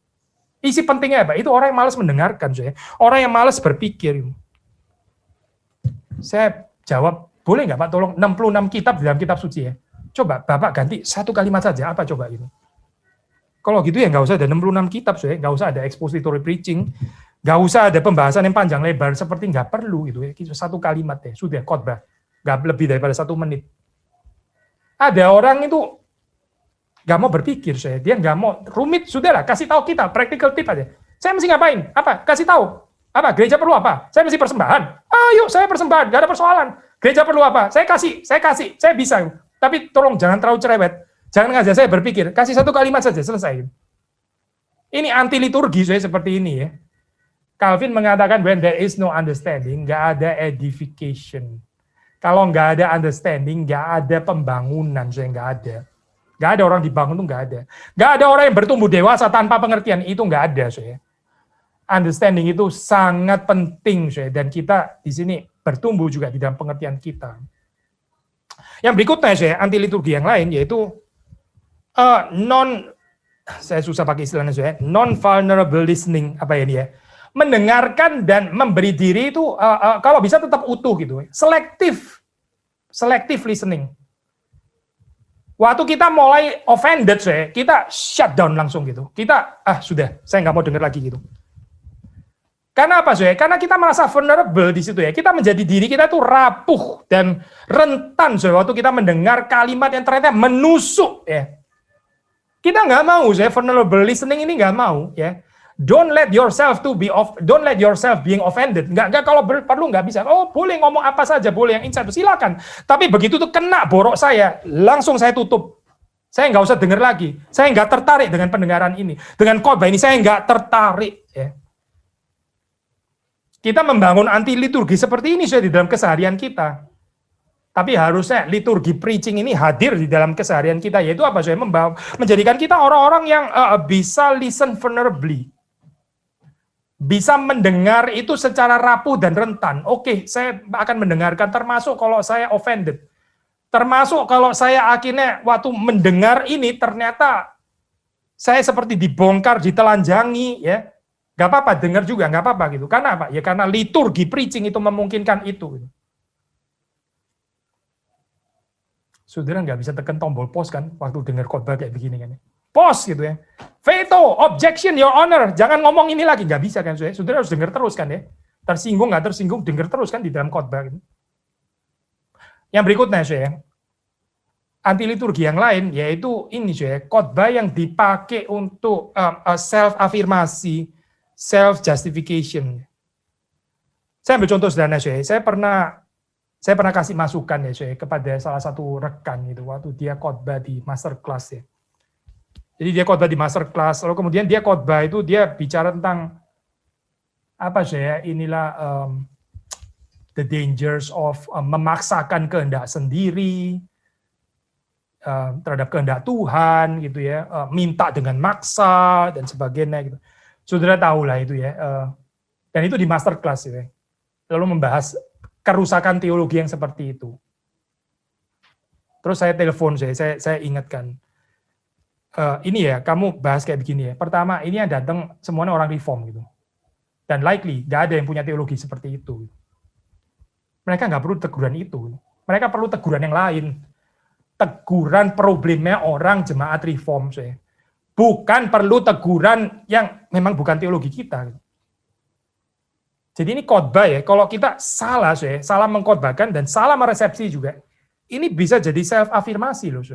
Isi pentingnya apa? Itu orang yang malas mendengarkan, orang yang malas berpikir. Saya jawab, boleh nggak Pak, tolong 66 kitab di dalam kitab suci ya. Coba Bapak ganti 1 kalimat saja, apa coba itu? Kalau gitu ya nggak usah ada 66 kitab, nggak usah ada expository preaching, nggak usah ada pembahasan yang panjang lebar, seperti nggak perlu gitu ya. 1 kalimat ya, sudah khotbah, nggak lebih daripada 1 menit. Ada orang itu nggak mau berpikir, dia nggak mau rumit, sudahlah kasih tahu kita practical tip aja. Saya mesti ngapain? Apa? Kasih tahu. Apa? Gereja perlu apa? Saya mesti persembahan. Ayo, saya persembahan, nggak ada persoalan. Gereja perlu apa? Saya kasih, saya bisa. Tapi tolong jangan terlalu cerewet, jangan ngajak saya berpikir. Kasih 1 kalimat saja, selesai. Ini anti liturgi seperti ini ya. Calvin mengatakan when there is no understanding, nggak ada edification. Kalau nggak ada understanding, nggak ada pembangunan, nggak ada. Nggak ada orang dibangun, itu nggak ada. Nggak ada orang yang bertumbuh dewasa tanpa pengertian, itu nggak ada. Understanding itu sangat penting, dan kita di sini bertumbuh juga di dalam pengertian kita. Yang berikutnya, anti liturgi yang lain, yaitu saya susah pakai istilahnya, non-vulnerable listening, apa ya ini ya, mendengarkan dan memberi diri itu kalau bisa tetap utuh gitu, selective listening. Waktu kita mulai offended, kita shut down langsung gitu. Kita, sudah, saya nggak mau dengar lagi gitu. Karena apa, Karena kita merasa vulnerable di situ ya. Kita menjadi diri kita tuh rapuh dan rentan, waktu kita mendengar kalimat yang ternyata menusuk ya. Kita nggak mau, vulnerable listening ini nggak mau ya. Don't let yourself being offended. Nggak kalau perlu nggak bisa. Oh, boleh ngomong apa saja, boleh yang inside, silakan. Tapi begitu tuh kena borok saya, langsung saya tutup. Saya nggak usah dengar lagi. Saya nggak tertarik dengan pendengaran ini, dengan khotbah ini saya nggak tertarik. Ya. Kita membangun anti liturgi seperti ini di dalam keseharian kita. Tapi harusnya liturgi preaching ini hadir di dalam keseharian kita, yaitu apa? Menjadikan kita orang-orang yang bisa listen vulnerably. Bisa mendengar itu secara rapuh dan rentan. Oke, saya akan mendengarkan, termasuk kalau saya offended. Termasuk kalau saya akhirnya waktu mendengar ini ternyata saya seperti dibongkar, ditelanjangi, ya. Gak apa-apa, dengar juga, gak apa-apa gitu. Karena apa? Ya karena liturgi preaching itu memungkinkan itu. Saudara nggak bisa tekan tombol pause kan waktu dengar khotbah kayak begini kan. Pause gitu ya. Veto, objection, your honor. Jangan ngomong ini lagi, nggak bisa kan saudara. Saudara harus dengar terus kan ya. Tersinggung nggak tersinggung, dengar terus kan di dalam khotbah gitu. Yang berikutnya saudara, anti liturgi yang lain yaitu ini saudara, khotbah yang dipakai untuk self afirmasi, self justification. Saya ambil contoh sederhana saudara. Saya pernah kasih masukan ya kepada salah satu rekan gitu waktu dia khotbah di masterclass ya. Jadi dia khotbah di masterclass, lalu kemudian dia khotbah itu dia bicara tentang apa inilah the dangers of memaksakan kehendak sendiri terhadap kehendak Tuhan gitu ya, minta dengan maksa dan sebagainya gitu. Saudara tahu lah itu ya. Dan itu di masterclass ya. Lalu membahas kerusakan teologi yang seperti itu. Terus saya telepon, saya ingatkan, ini ya, kamu bahas kayak begini ya. Pertama, ini yang datang semuanya orang reform gitu. Dan likely, nggak ada yang punya teologi seperti itu. Mereka nggak perlu teguran itu. Mereka perlu teguran yang lain. Teguran problemnya orang jemaat reform. Bukan perlu teguran yang memang bukan teologi kita. Jadi ini khotbah ya, kalau kita salah mengkhotbahkan dan salah meresepsi juga, ini bisa jadi self afirmasi loh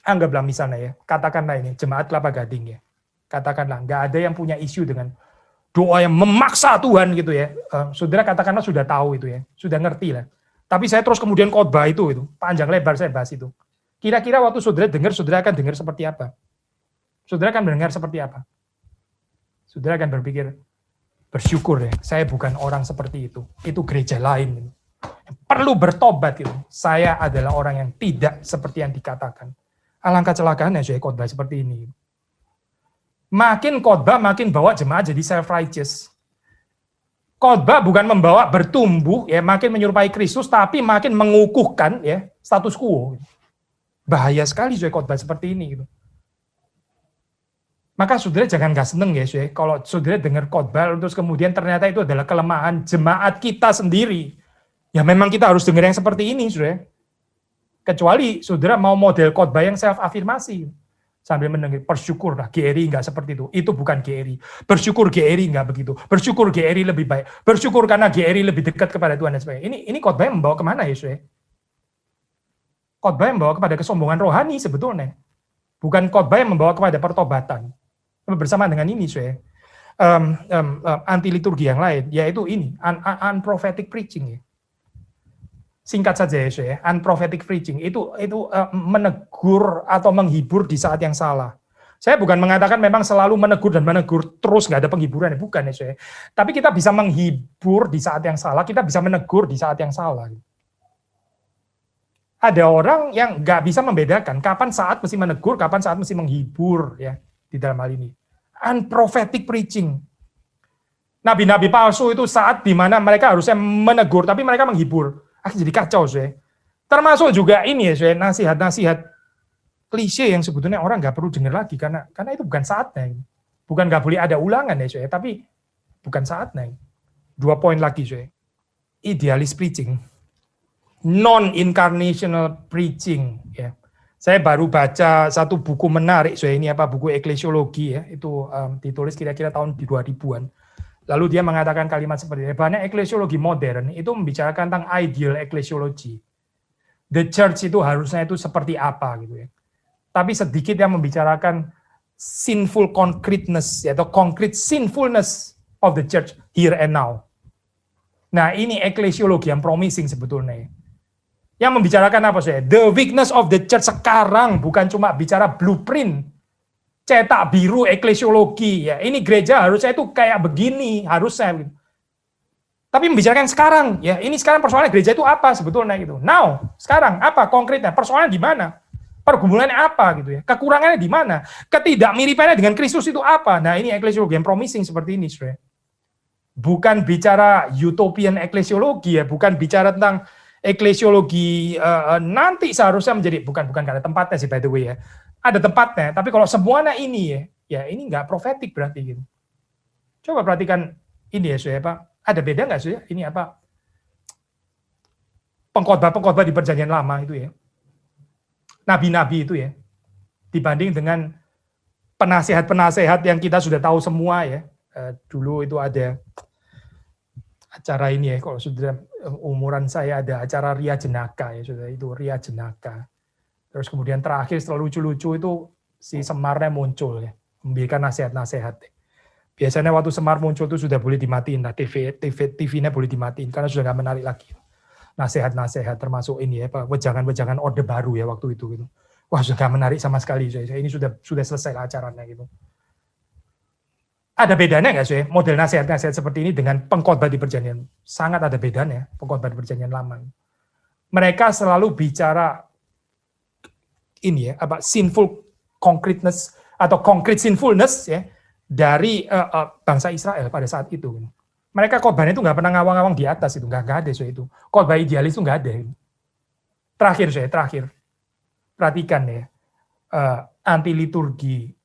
Anggaplah misalnya ya, katakanlah ini jemaat Kelapa Gading ya, katakanlah nggak ada yang punya isu dengan doa yang memaksa Tuhan gitu ya, saudara katakanlah sudah tahu itu ya, sudah ngerti lah. Tapi saya terus kemudian khotbah itu panjang lebar saya bahas itu. Kira-kira waktu saudara dengar, saudara akan dengar seperti apa? Saudara akan mendengar seperti apa? Saudara akan berpikir, bersyukur ya, saya bukan orang seperti itu. Itu gereja lain. Perlu bertobat gitu. Saya adalah orang yang tidak seperti yang dikatakan. Alangkah celakaannya saya khotbah seperti ini. Makin khotbah, makin bawa jemaat jadi self-righteous. Khotbah bukan membawa bertumbuh, ya makin menyerupai Kristus, tapi makin mengukuhkan ya status quo. Bahaya sekali saya khotbah seperti ini gitu. Maka saudara jangan nggak seneng ya, kalau saudara dengar khotbah terus kemudian ternyata itu adalah kelemahan jemaat kita sendiri. Ya memang kita harus dengar yang seperti ini, saudara. Kecuali saudara mau model khotbah yang self afirmasi. Sambil mendengar, bersyukurlah GRI nggak seperti itu. Itu bukan GRI. Bersyukur GRI nggak begitu. Bersyukur GRI lebih baik. Bersyukur karena GRI lebih dekat kepada Tuhan dan sebagainya. Ini khotbah yang membawa kemana ya, saudara? Khotbah yang membawa kepada kesombongan rohani sebetulnya. Bukan khotbah yang membawa kepada pertobatan. Bersama dengan ini anti liturgi yang lain yaitu ini unprophetic preaching ya. Singkat saja ya unprophetic preaching itu menegur atau menghibur di saat yang salah. Saya bukan mengatakan memang selalu menegur dan menegur terus nggak ada penghiburan, bukan ya. Tapi kita bisa menghibur di saat yang salah, kita bisa menegur di saat yang salah. Ada orang yang nggak bisa membedakan kapan saat mesti menegur, kapan saat mesti menghibur ya di dalam hal ini. Unprophetic preaching. Nabi-nabi palsu itu saat di mana mereka harusnya menegur, tapi mereka menghibur. Jadi kacau, Termasuk juga ini ya, nasihat-nasihat klise yang sebetulnya orang nggak perlu dengar lagi karena itu bukan saatnya. Bukan nggak boleh ada ulangan ya, tapi bukan saatnya. 2 poin lagi, idealis preaching, non-incarnational preaching, ya. Saya baru baca satu buku menarik, ini buku eklesiologi ya, itu ditulis kira-kira tahun 2000-an. Lalu dia mengatakan kalimat seperti ini, banyak eklesiologi modern itu membicarakan tentang ideal eklesiologi. The church itu harusnya itu seperti apa gitu ya. Tapi sedikit yang membicarakan sinful concreteness atau concrete sinfulness of the church here and now. Nah, ini eklesiologi yang promising sebetulnya. Yang membicarakan apa The weakness of the church sekarang bukan cuma bicara blueprint cetak biru eklesiologi, ya ini gereja harusnya itu kayak begini, harusnya. Gitu. Tapi membicarakan sekarang, ya ini sekarang persoalannya gereja itu apa sebetulnya gitu. Now, sekarang apa konkretnya? Persoalannya di mana? Pergumulannya apa gitu ya? Kekurangannya di mana? Ketidakmiripannya dengan Kristus itu apa? Nah, ini eklesiologi yang promising seperti ini, Saudara. Bukan bicara utopian eklesiologi ya, bukan bicara tentang eklesiologi nanti seharusnya menjadi bukan karena tempatnya sih by the way ya. Ada tempatnya, tapi kalau semuanya ini ya ini nggak profetik berarti gitu. Coba perhatikan ini ya, Saudara, Pak. Ada beda nggak sih? Ini apa? Pengkhotbah di Perjanjian Lama itu ya. Nabi-nabi itu ya. Dibanding dengan penasehat-penasehat yang kita sudah tahu semua ya. Dulu itu ada acara ini ya, kalau sudah umuran saya ada acara Ria Jenaka ya, sudah itu Ria Jenaka. Terus kemudian terakhir setelah lucu-lucu itu si Semarnya muncul ya, memberikan nasihat-nasihat. Biasanya waktu Semar muncul itu sudah boleh dimatiin lah, TV-nya boleh dimatiin karena sudah nggak menarik lagi. Nasihat-nasihat termasuk ini ya, wejangan-wejangan Orde Baru ya waktu itu gitu. Wah, sudah nggak menarik sama sekali. Ini sudah selesai lah acaranya gitu. Ada bedanya nggak sih model nasihat-nasihat seperti ini dengan pengkhotbah di Perjanjian? Sangat ada bedanya pengkhotbah di Perjanjian Lama. Mereka selalu bicara ini ya, apa sinful concreteness atau concrete sinfulness ya dari bangsa Israel pada saat itu. Mereka khotbahnya itu nggak pernah ngawang-ngawang di atas itu, nggak ada itu. Khotbah idealis itu nggak ada. Terakhir perhatikan ya, anti liturgi,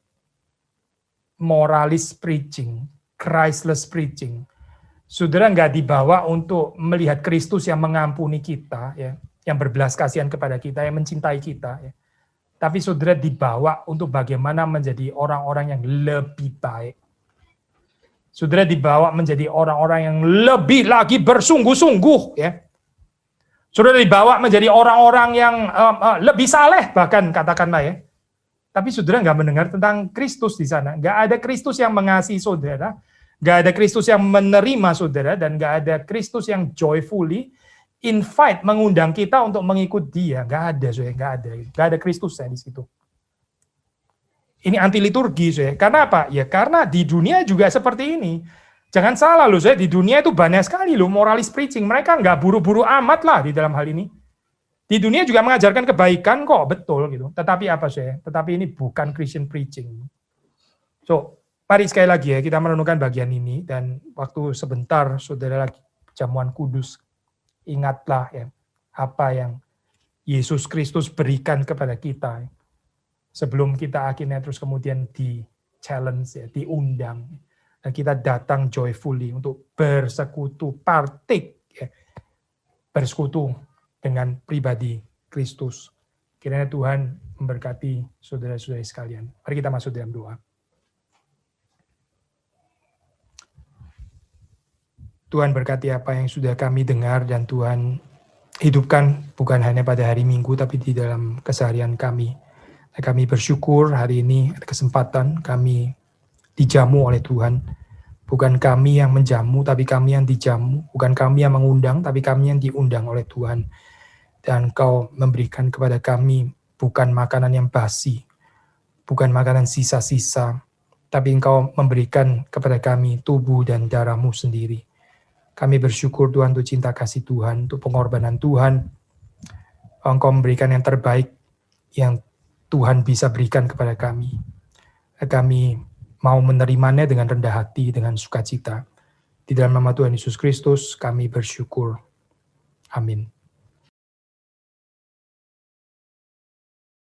moralis preaching, Christless preaching. Saudara nggak dibawa untuk melihat Kristus yang mengampuni kita, ya, yang berbelas kasihan kepada kita, yang mencintai kita. Ya. Tapi saudara dibawa untuk bagaimana menjadi orang-orang yang lebih baik. Saudara dibawa menjadi orang-orang yang lebih lagi bersungguh-sungguh. Ya. Saudara dibawa menjadi orang-orang yang lebih saleh, bahkan katakanlah ya. Tapi saudara nggak mendengar tentang Kristus di sana. Nggak ada Kristus yang mengasihi saudara. Nggak ada Kristus yang menerima saudara. Dan nggak ada Kristus yang joyfully invite, mengundang kita untuk mengikut dia. Nggak ada, saudara. Nggak ada Kristus di situ. Ini anti liturgi, saudara. Karena apa? Ya karena di dunia juga seperti ini. Jangan salah loh, saudara. Di dunia itu banyak sekali loh moralis preaching. Mereka nggak buru-buru amat lah di dalam hal ini. Di dunia juga mengajarkan kebaikan kok, betul gitu. Tetapi apa sih? Tetapi ini bukan Christian preaching. So, mari sekali lagi ya kita merenungkan bagian ini dan waktu sebentar saudara lagi jamuan kudus, ingatlah ya apa yang Yesus Kristus berikan kepada kita sebelum kita akhirnya terus kemudian di challenge ya, diundang dan kita datang joyfully untuk bersekutu, partake ya, bersekutu dengan pribadi Kristus. Kiranya Tuhan memberkati saudara-saudari sekalian. Mari kita masuk dalam doa. Tuhan berkati apa yang sudah kami dengar dan Tuhan hidupkan bukan hanya pada hari Minggu tapi di dalam keseharian kami. Dan kami bersyukur hari ini ada kesempatan kami dijamu oleh Tuhan. Bukan kami yang menjamu tapi kami yang dijamu. Bukan kami yang mengundang tapi kami yang diundang oleh Tuhan. Dan Engkau memberikan kepada kami bukan makanan yang basi, bukan makanan sisa-sisa, tapi Engkau memberikan kepada kami tubuh dan darah-Mu sendiri. Kami bersyukur Tuhan untuk cinta kasih Tuhan, untuk pengorbanan Tuhan. Engkau memberikan yang terbaik yang Tuhan bisa berikan kepada kami. Kami mau menerimanya dengan rendah hati, dengan sukacita. Di dalam nama Tuhan Yesus Kristus kami bersyukur. Amin.